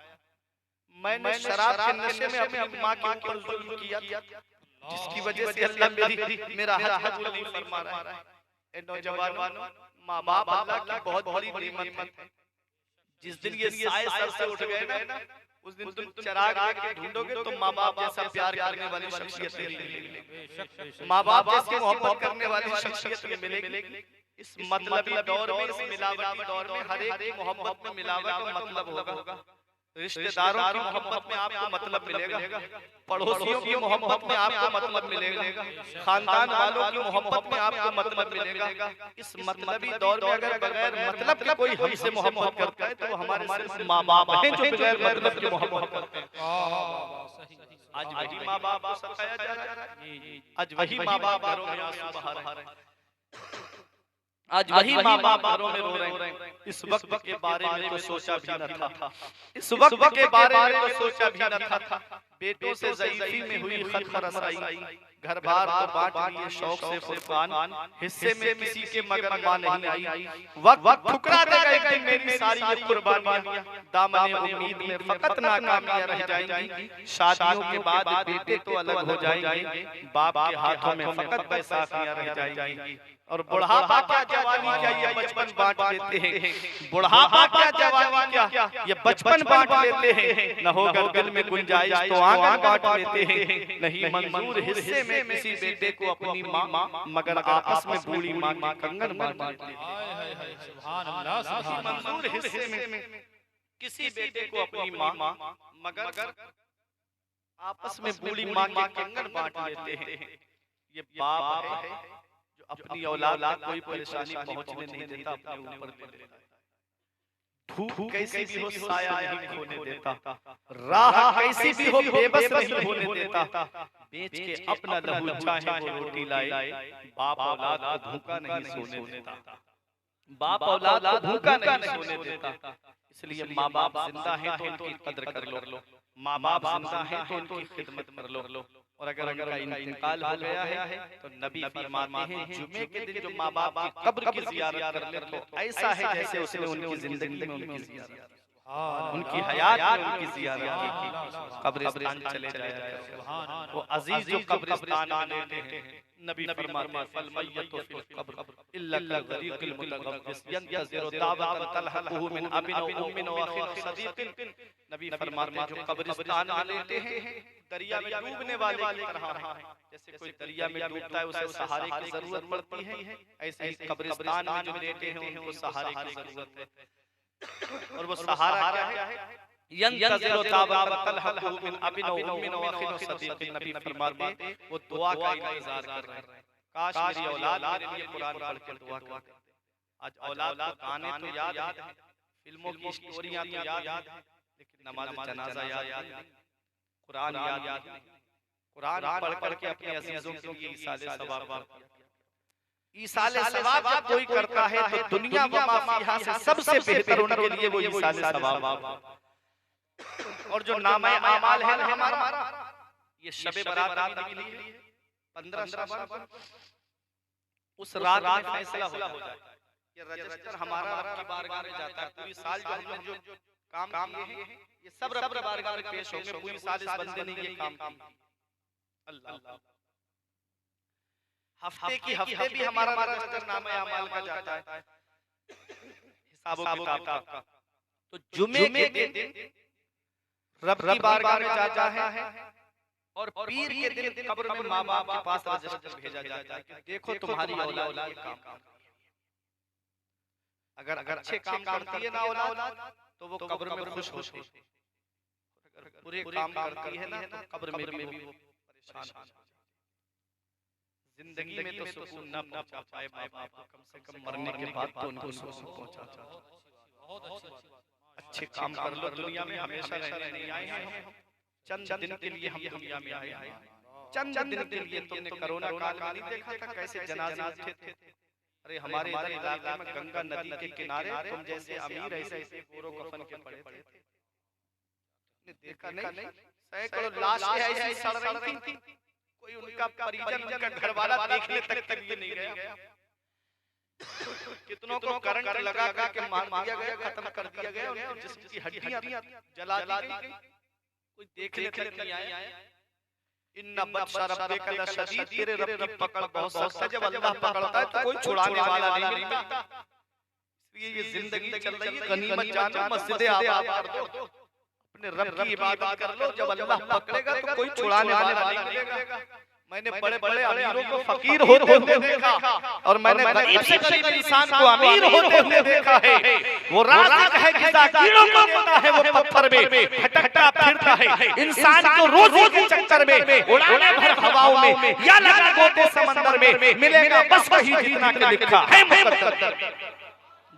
मैंने शराब के नशे में अपनी माँ के ऊपर जुल्म किया जिसकी वजह से अल्लाह मेरा हज कबूल नहीं फरमा रहा है। ए नौजवानों, माँ बाप अल्लाह की बहुत बड़ी नेमत है। जिस दिन ये साए सर से उठ गए ना उस दिन तुम चिराग लेके ढूंढोगे तो माँ बाप जैसा प्यार करने वाली शख्सियत नहीं मिलेगी, माँ बाप जैसी मोहब्बत करने वाली शख्सियत नहीं मिलेगी। इस मतलबी दौर में, इस मिलावटी दौर में हर एक मोहब्बत में मिलावट का मतलब होगा। रिश्तेदारों की मोहब्बत में आपको मतलब मिलेगा, पड़ोसियों की मोहब्बत में आपको मतलब मिलेगा, खानदान वालों की मोहब्बत में आपको मतलब मिलेगा। इस मतलबी दौर में अगर बगैर मतलब के कोई हमसे मोहब्बत करता है तो हमारे सिर्फ माँ बाप हैं जो बगैर मतलब की मोहब्बत करते हैं। आज वही माँ बाप को सताया जा रहा है, आज वही माँ बाप घरों में आंसू बहा रहे हैं, आज वही माँ बाप घरों में रो रहे हैं। इस वक्त के बारे में तो सोचा भी न था, इस वक्त के बारे में तो सोचा भी न था। बेटों से ज़ईफ़ी में हुई खत रसाई, घर बार को बांट लिए शौक से फुरकान, हिस्से में किसी के मगर मां नहीं आई। वक्त ठुकरा देगा एक दिन मेरी सारी ये कुर्बानियां, दामने उम्मीद में फकत नाकामियां रह जाएंगी। शादियों के बाद बेटे तो अलग हो जाएंगे, बाप के हाथों में फकत बैसाखियां रह जाएंगी। और बुढ़ापा क्या जवानी क्या ये बचपन बांट लेते हैं, बुढ़ापा क्या जवानी क्या ये बचपन बांट लेते हैं। न होगा दिल में गुंजाइश तो आंगन बांट लेते हैं, नहीं मंजूर हिस्से में किसी बेटे को अपनी माँ मगर आपस में बूढ़ी माँ के कंगन बांट लेते हैं। सुभान अल्लाह, मंजूर हिस्से में किसी बेटे को अपनी माँ मगर आपस में बूढ़ी माँ के कंगन बांट लेते हैं। ये बाप है अपनी औलाद कोई परेशानी पहुंचने नहीं देता, अपने ऊपर ले लेता है। धूप कैसी भी हो साया नहीं होने देता, राह कैसी भी हो बेबस नहीं होने देता। बेच के अपना लहू चाहे वो रोटी लाए, बाप औलाद को भूखा नहीं सोने देता, बाप औलाद को भूखा नहीं सोने देता। इसलिए माँ बाप जिंदा है तो उनकी कद्र कर लो, माँ बाप जिंदा है तो उनकी खिदमत कर लो। और अगर उनका इंतकाल हो गया है तो नबी फरमाते हैं जुमे के दिन जो माँ बाप की कब्र की ज़ियारत कर ले तो ऐसा है जैसे उसने उनकी जिंदगी में उनकी ज़ियारत। उनकी हयात में उनकी ज़ियारत की, कब्रिस्तान चले जाया करो। वो अजीज जो कब्रिस्तान में लेते हैं, नबी फरमाते फल मय्यतु फिल कब्र इल्ला कल गरीकिल मुतगव्विस यंतज़िरु दावतन तलहक़ुहु मिन अबिन व उम्मिन व अखिन सदीक़िन। नबी फरमाते जो कब्रिस्तान में लेते हैं दरिया में डूबने वाले की तरह है। जैसे कोई दरिया में डूबता है उसे सहारे की जरूरत पड़ती है, ऐसे ही कब्रिस्तान में जो लेते हैं उनको सहारे की जरूरत है। और वो सहारा क्या है? यंतज़िरु दावतन तलहक़ुहु मिन अबिन व उम्मिन व अखिन सदीक़िन। नबी फरमाते वो दुआ का इंतजार कर रहे हैं, काश मेरी औलाद मेरे लिए कुरान पढ़ के दुआ करे। आज औलाद को गाने तो याद है, फिल्मों की स्टोरियां तो याद है, लेकिन नमाज जनाजा याद नहीं, कुरान याद नहीं। कुरान पढ़ करके अपने अजीजों के लिए ईसाले सवाब, ईसाले सवाब जब कोई करता है तो दुनिया व मा फीहा से सबसे बेहतर उनके लिए वो ईसाले सवाब। और जो नामे आमाल है हमारा, ये शबे बारात आने के लिए 15 शबान उस रात में फैसला हो जाए, ये रजिस्टर हमारा रब की बारगाह में जाता है। पूरी साल जो हमने जो काम किए हैं ये सब रब की बारगाह में पेश होंगे। पूरी साल इस बंदे ने ये काम किया। अल्लाह हफ्ते भी हमारा रजिस्टर नामे आमाल का जाता है, हिसाब किताब का। तो जुमे के दिन रब की बारगाह में जाता है और पीर के दिन कब्र में माँ बाप के पास रजिस्टर भेजा जाता है कि देखो तुम्हारी औलाद ये काम करती है। अगर अच्छे काम करती है ना औलाद तो वो कब्र में खुश होती है, अगर बुरे काम करती है ना तो कब्र में भी वो परेशान। जिंदगी में तो सुकून न पहुंचा पाए माँ बाप को, कम से कम मरने के बाद तो उनको सुकून पहुंचा। अच्छे काम कर लो, दुनिया में हमेशा रहने नहीं आए हैं हम, चंद दिन के लिए हम दुनिया में आए हैं। चंद दिन के लिए तुमने कोरोना काल में नहीं देखा था कैसे जनाजे उठे थे? अरे हमारे इधर इलाके में गंगा नदी के किनारे तुम जैसे अमीर ऐसे पूरो कफन के पड़े थे, देखा नहीं? सैकड़ों लाशें ऐसी सड़ रही थी, कोई उनका परिजन उनका घरवाला देखने तक भी नहीं गया। कितनों को करंट लगा के मार दिया गया, खत्म कर दिया गया, उनके जिस्म की हड्डियां जला दी गई, कोई देखने के लिए नहीं आया। इन्ना बत्शा रब्बिका लशदीद, तेरे रब की पकड़ बहुत सख्त है, जब अल्लाह पकड़ता है तो कोई छुड़ाने वाला नहीं मिलता। इसलिए ये जिंदगी चल रही है, गनीमत जानो, मस्जिदें आबाद कर दो, अपने रब की इबादत कर लो, जब अल्लाह पकड़ेगा तो कोई छुड़ाने वाला नहीं मिलेगा। मैंने बड़े बड़े अमीरों को फकीर होते हुए देखा और मैंने गरीब से गरीब इंसान को अमीर होते हुए देखा है। वो राज़िक है कि ज़ाकिरों को देता है, वो पत्थर में भटकता फिरता है, इंसान को रोज़ी के चक्कर में उड़ाने भर हवाओं में या लगा गोते समंदर में मिलेगा बस वही जितना के लिखा है मुकद्दर।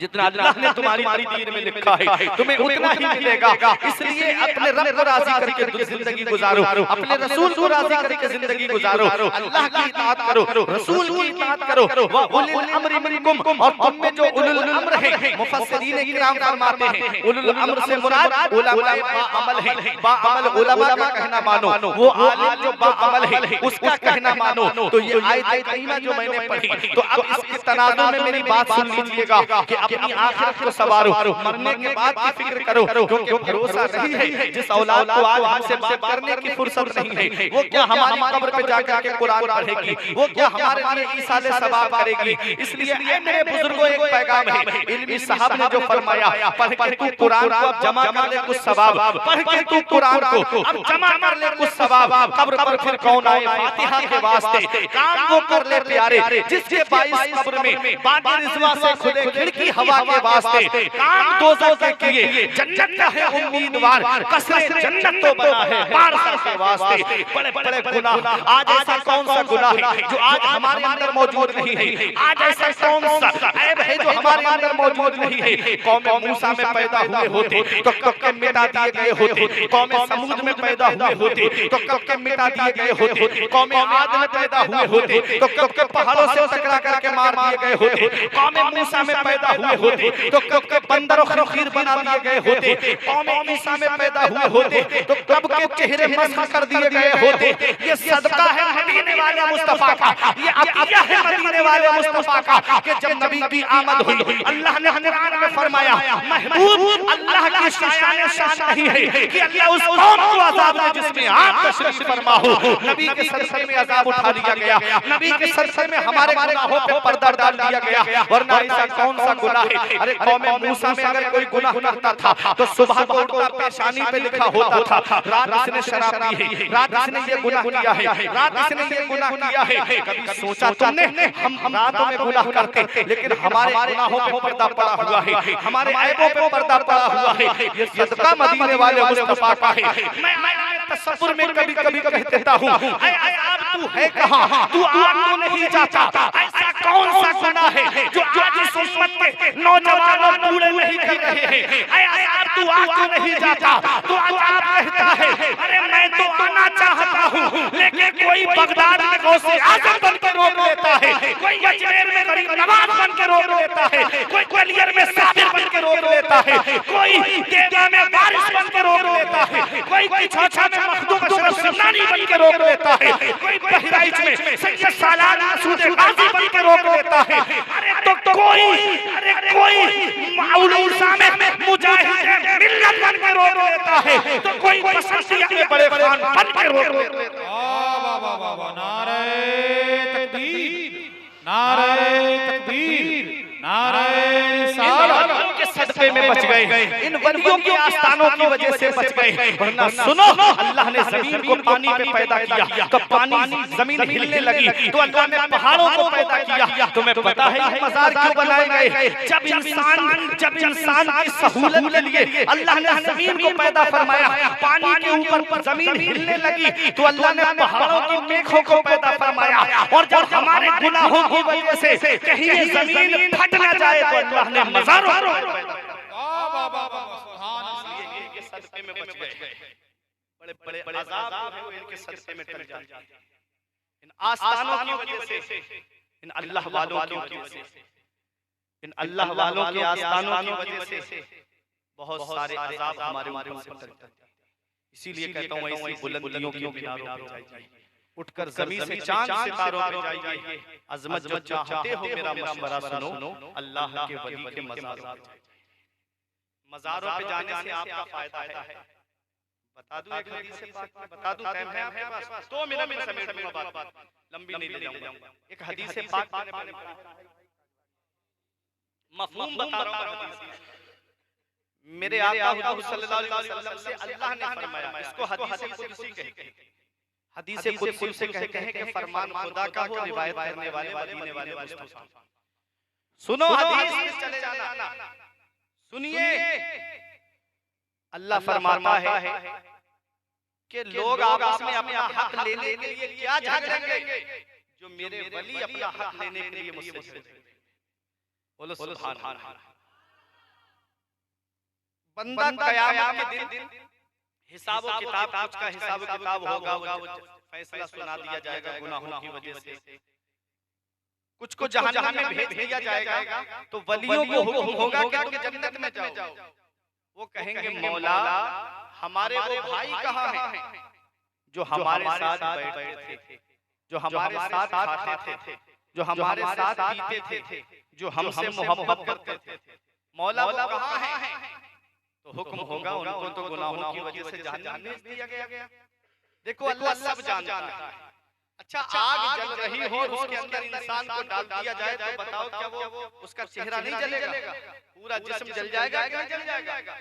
जितना अल्लाह ने तुम्हारी तकदीर में लिखा है तुम्हें उतना ही मिलेगा। इसलिए अपने रब को राजी करके जिंदगी गुजारो, अपने रसूल को राजी करके जिंदगी गुजारो, अल्लाह की इताअत करो, रसूल की इताअत करो। व उलुल अम्रि मिनकुम, और तुम में जो उलुल अम्र है, मुफस्सिरीन किराम फरमाते हैं उलुल अम्र से मुराद उलमाए बाअमल है। बाअमल उलमा का कहना मानो, वो आलिम जो बाअमल है उसका कहना मानो। तो ये आयत करीमा जो मैंने पढ़ी, तो अब इसके तनाज़ुर में मेरी बात सुन लीजिएगा कि अपनी आखिरत को सवारो, मरने के बाद की फिक्र करो, क्योंकि भरोसा नहीं है जिस औलाद को आज हमसे बात करने की फुर्सत नहीं है, वो क्या हमारी कब्र पे जाकर के कुरान पढ़ेगी, वो क्या हमारे लिए ईसाले सवाब करेगी। इसलिए ऐ मेरे बुजुर्गों एक पैगाम है, इल्मी साहब ने जो फरमाया, पढ़ के तू कुरान को अब जमा कर ले कुछ सवाब, पढ़ के तू कुरान को अब जमा कर ले कुछ सवाब, कब्र पर फिर कौन आए फातिहा के वास्ते, काम वो कर ले प्यारे जिसके 22 कब्र में बाबे रिजवा से खुले खिड़की हवा के वास्ते, काम दोज़ख के किए जन्नत का है उम्मीदवार, कसरे जन्नत तो बना है बारसा के वास्ते। बड़े बड़े गुनाह, आज ऐसा कौन सा गुनाह है जो आज हमारे अंदर मौजूद नहीं है? आज ऐसा कौन सा ऐब है जो हमारे अंदर मौजूद नहीं है? कौम मूसा में पैदा हुए होते तो कब के मिटा दिए गए होते, कौम समूद में पैदा हुए होते तो कब के मिटा दिए गए होते, कौम आद में पैदा हुए होते तो कब के पहाड़ों से टकरा करके मार दिए गए होते, कौम मूसा में पैदा हुए होते तो कब के बंदर और खीर बना दिए गए होते, कौम ईसा में पैदा हुए होते तो कब के चेहरे मस्ख कर दिए गए होते। ये सदका है मदीने वाले मुस्तफा का, ये अतिया है मदीने वाले मुस्तफा का कि जब नबी की आमद हुई अल्लाह ने कुरान में फरमाया महबूब अल्लाह की शान नहीं है कि अल्लाह उस कौम को अज़ाब दे जिसमें आप तशरीफ फरमा हो। नबी के सदक़े में अज़ाब उठा लिया गया, नबी के सदक़े में हमारे गुनाहों पे पर्दा डाल दिया गया, वरना ऐसा कौन सा गुनाह है। अरे कौम मूसा में अगर कोई गुनाह करता था तो सुबह को उठता पेशानी पे लिखा होता था रात इसने शराब पी है, रात इसने ये गुनाह किया है, रात इसने ये गुनाह किया है। कभी सोचा तुमने हम रातों में गुनाह करते लेकिन हमारे गुनाहों पे पर्दा पड़ा हुआ है, हमारे ऐबों पे पर्दा पड़ा हुआ है। ये सदका मदीने वाले मुस्तफा का है। मैं तसव्वुर में कभी कभी कह देता हूँ तू है कहाँ, तू आग तो नहीं जाता। ऐसा कौन सा गुनाह है जो आज इस उम्मत के नौजवान और बूढ़े नहीं कर रहे हैं। तू आग तो नहीं जाता, तो आप कहता है अरे मैं तो आना चाहता हूँ लेकिन कोई बगदाद में गौसे आजम बन के रोक लेता है, कोई अजमेर में गरीब नवाज बन के रोक लेता है, कोई ग्वालियर में साबिर बन के रोक लेता है, कोई देवा में वारिस बन के रोक लेता है, कोई छाछा में मखदूम अशरफ सिमनानी बन के रोक लेता है, कोई बहराइच में सैयद सालान मसूद गाजी बन के रोक लेता है। अरे तो कोई मौलूसा में मुजाहिद मिल्लत बन के रोक लेता है, तो कोई पसंदिया में बड़े खान बन के रोक लेता है। वाह वाह वाह, नारे तकबीर, नारे तकबीर, नारे रिसालत के सदक़े में बच गए, इन वलियों के आस्थानों की वजह से बच गए। वरना सुनो अल्लाह ने जमीन को पानी पे पैदा किया तो पानी जमीन हिलने लगी, तो अल्लाह ने पहाड़ों को पैदा किया। तुम्हें पता है ये मज़ार क्यों बनाए गए? जब इंसान की सहूलत के लिए अल्लाह ने जमीन को पैदा फरमाया, पानी के ऊपर जमीन हिलने लगी तो अल्लाह ने पहाड़ों की मेखों को पैदा फरमाया। और जब हमारे गुनाहों की वजह से कहीं ये जमीन फट न जाए तो अल्लाह ने मज़ारों के सदक़े में बच गए। बड़े बड़े अज़ाब हैं वो इनके सदक़े में टल जाते हैं, इन आस्थानों की वजह से, इन अल्लाह वालों की वजह से, इन अल्लाह वालों के आस्थानों की वजह से बहुत सारे अज़ाब हमारे ऊपर से टल जाते हैं। इसीलिए कहता हूँ ऐसी बुलंदियों की मीनारों पे जाइए, उठकर ज़मीन से चांद सितारों पे जाइए, अज़मत जो चाहते हो मेरा मशवरा सुनो, अल्लाह के वली के मज़ारों पे। मज़ारों पे जाने से आपका फायदा है। बता दूं एक हदीस पाक में, बता दूं टाइम है आपके पास? 2 मिनट में समेट दूंगा बात, लंबी नहीं ले जाऊंगा। एक हदीस पाक मैंने मफ़हूम बता रहा हूं। मेरे आका हुज़ूर सल्लल्लाहु अलैहि वसल्लम से अल्लाह ने फरमाया, इसको हदीस कुदसी कहते हैं। हदीस कुदसी से कहते हैं कि फरमान खुदा का हो, रिवायत करने वाले मदीने वाले मुस्तफा। सुनो हदीस में चले जाना, सुनिए। अल्लाह फरमाता है कि लोग आपस में अपना हक लेने के लिए क्या झगड़ेंगे जो मेरे वली अपना हक लेने के लिए मुझसे झगड़ेंगे। बोलो सुभान अल्लाह। बंदा क़यामत के दिन हिसाब व किताब, कुछ का हिसाब व किताब होगा, वो फैसला सुना दिया जाएगा गुनाहों की वजह से, कुछ को जहन्नम में भेज दिया जाएगा। तो वलियों को हुक्म होगा कि तुम जन्नत में जाओ। वो कहेंगे मौला हमारे वो भाई कहाँ हैं जो हमारे साथ बैठते थे, जो हमारे साथ खाते थे, जो हमारे साथ पीते थे, जो हमसे मोहब्बत करते थे। मौला वो कहाँ हैं? तो हुक्म होगा उनको तो गुनाहों की वजह से जहन्नम में भेज दिया गया। देखो अल्लाह सब जानता है। अच्छा आग जल रही हो और उसके अंदर इंसान को डाल दिया जाए तो बताओ क्या वो उसका चेहरा नहीं जलेगा? पूरा जिस्म जल जाएगा कि नहीं जल जाएगा?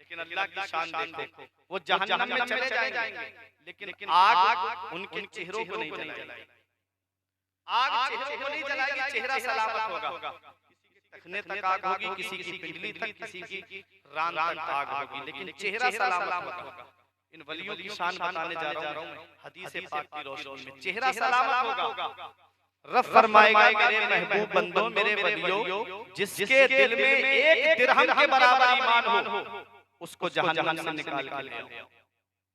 लेकिन अल्लाह की शान देखो, वो जहन्नम में चले जाएंगे लेकिन आग उनके चेहरों को नहीं जलाएगी। आग चेहरों को नहीं जलाएगी, चेहरा सलामत होगा। तखने तक आग होगी, किसी की पिंडली तक, किसी की रान तक आग होगी, लेकिन चेहरा सलामत होगा। इन वलियों की शान बताने जा रहा हूं हदीस पाक की रोशनी में। चेहरा सलामत होगा। रब फरमाएगा मेरे महबूब बंदों, मेरे वलियों, जिसके दिल में एक दिरहम के बराबर ईमान हो उसको जहन्नम से निकाल के ले आओ।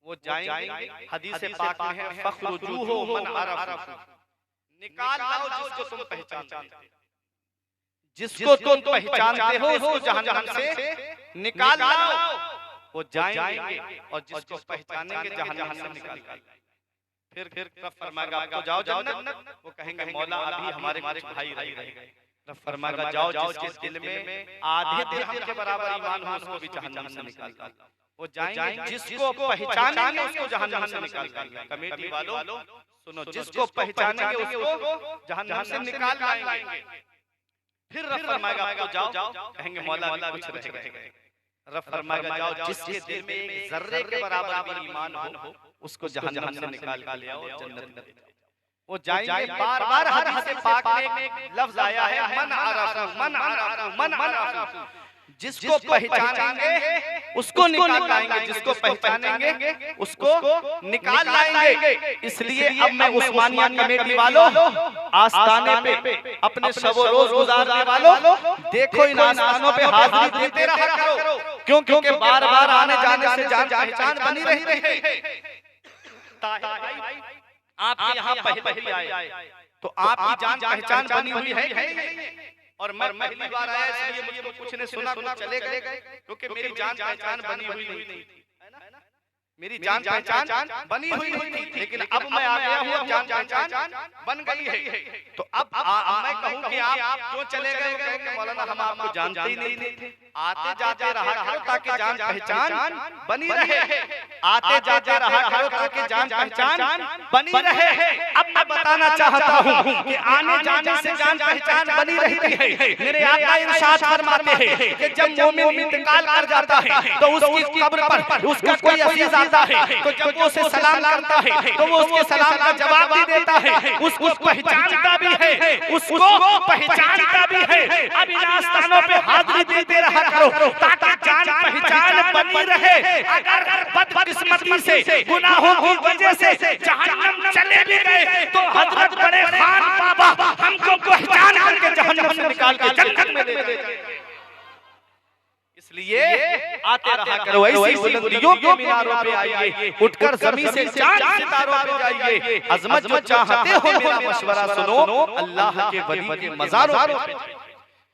वो जाएंगे, हदीस पाक में है फखरुजूहु मन अरफू, निकाल लाओ जिसको तुम पहचानते। जिसको तुम पहचानते हो उसको जहन्नम से निकाल लाओ, वो जाएंगे, और जिसको पहचानेंगे जहन्नम से निकाल लाओ। फिर रब फरमाएगा आपको जाओ जन्नत, वो कहेंगे मौला अभी हमारे कुछ भाई रह गए। रब फरमाएगा जाओ जिसके दिल में आधे दिरहम के बराबर ईमान हो उसको भी जहन्नम से निकाल लाओ। वो जाएंगे, जिसको पहचानेंगे उसको जहन्नम से निकाल लाएंगे। कमेटी वालों सुनो, जिसको पहचानेंगे उसको जहन्नम से निकाल लाएंगे। फिर रब फरमाएगा आपको जाओ, कहेंगे मौला अभी कुछ रह गए। रब फरमाएगा जाओ जिसके दिल में एक जर्रे के बराबर भी ईमान हो उसको जहन्नम से निकाल के ले आओ जन्नत में। वो जाएंगे, बार बार हदीस पाक में एक लफ्ज आया है मन आरफू मन आरफू मन आरफू, जिसको पहचानेंगे उसको निकाल लाएंगे, जिसको पहचानेंगे उसको निकाल लाएंगे। इसलिए अब मैं उस्मानिया कमेटी वालों, आस्थाने पे अपने शब रोज गुजारने वालों, देखो इन आस्थानों पे हाजिरी देते रहा करो, क्योंकि बार बार आने जाने से जान पहचान बनी रहती है। आपके यहाँ पहले आए तो आपकी जान पहचान बनी हुई है, और मैं पहली बार आया इसलिए मुझे कुछ ने सुना चले गए, क्योंकि मेरी जान पहचान बनी हुई नहीं थी, मेरी जान पहचान बनी हुई नहीं थी। लेकिन अब मैं आ गया हूँ, जान पहचान बन गई है। तो अब मैं कहूँ कि आप क्यों चले गए? मौलाना हम आपको जानते ही नहीं थे, आते जाते रहा करो ताकि जान पहचान बनी रहे, आते जाते रहा करो ताकि जान पहचान बनी रहे। अब मैं बताना चाहता हूँ कि आने जाने से जान पहचान बनी रहती है। मेरे आका इरशाद फरमाते हैं कि जब मोमिन इंतकाल कर जाता है तो उसकी कब्र पर उसका कोई अजीज आता है, तो जब वो उसे सलाम करता है तो वो उसके सलाम का जवाब भी देता है, उसको पहचानता भी है, उसको पहचानता भी है। अब इन आस्थानों पे हाजिरी देते रहा करो ताकि जान पहचान बनी रहे। अगर बदकिस्मती से गुनाहों की वजह से जहन्नम चले भी गए तो हजरत बड़े खान बाबा हमको पहचान करके जहन्नम से निकाल के जन्नत में ले जाएंगे। इसलिए आते रहा करो, ऐसी बुलंदियों के मीनारों पे आइए, उठकर जमीन से चांद सितारों पे जाइए। अजमत चाहते हो मेरा मशवरा सुनो, अल्लाह के वली के मज़ारों पे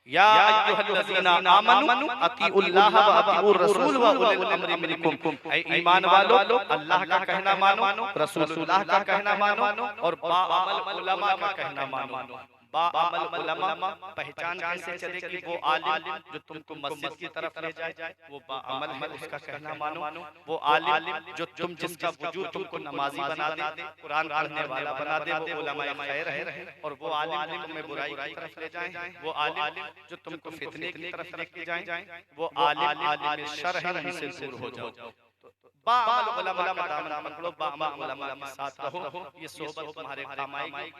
या अय्युहल्लज़ीना आमनू अतीउल्लाह व अतीउर रसूल व उलिल अम्रि मिनकुम। ऐ ईमान वालों, अल्लाह का कहना मानो, रसूलुल्लाह का कहना मानो, और बाअमल उलमा का कहना मानो। बाअमल उलमा पहचान कैसे चले कि वो आलिम जो तुमको मस्जिद की तरफ ले जाए वो बाअमल है, उसका कहना मानो। वो आलिम जो जिसका वजूद तुमको नमाजी बना दे, कुरान पढ़ने वाला बना दे, वो उलमाए खैर है। और वो आलिम तुम्हें बुराई की तरफ ले जाए, वो आलिम जो तुमको फितने की तरफ लेके जाए, वो आलिम शर है, उनसे दूर हो जाओ। बाअमल उलमा का दामन पकड़ो, बाअमल उलमा के साथ रहो, ये सोबत तुम्हारे काम आएगी।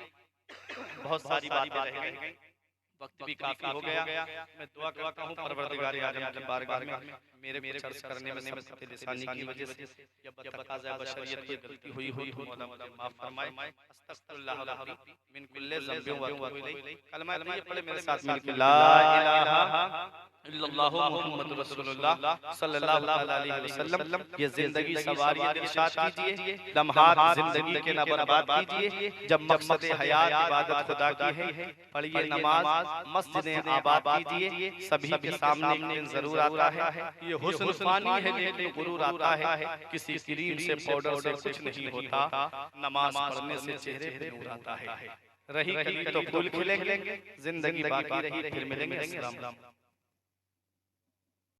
बहुत सारी बातें रह गई, वक्त भी काफी हो गया। मैं दुआ करता हूँ परवरदिगार आलम की बारगाह में मेरे चर्च करने में सबसे लिसानी की वजह से या तकाज़ा बशरियत की गलती हुई हो तो मौला मुझे माफ फरमाए। अस्तगफिरुल्लाह रब्बी मिन कुल्लि ज़ंबिन व अतूबु इलैह। कलमा ये पढ़े मेरे साथ मिलकर ला इलाहा इल्लल्लाहु मुहम्मदुर रसूलुल्लाह सल्लल्लाहु अलैहि वसल्लम। ये जिंदगी सवारी इरशाद कीजिए, लम्हात जिंदगी के ना बर्बाद कीजिए। जब मकसद हयात इबादत खुदा की है, पढ़िए नमाज, मस्जिदें आबाद कीजिए। सभी के सामने एक दिन जरूर आता है, ये हुस्न फानी है लेकिन गुरूर आता है। किसी क्रीम से पाउडर से कुछ नहीं होता, नमाज पढ़ने से चेहरे पे नूर आता है। रही कली तो फूल खिलेंगे, जिंदगी बाकी रही फिर मिलेंगे। अस्सलाम।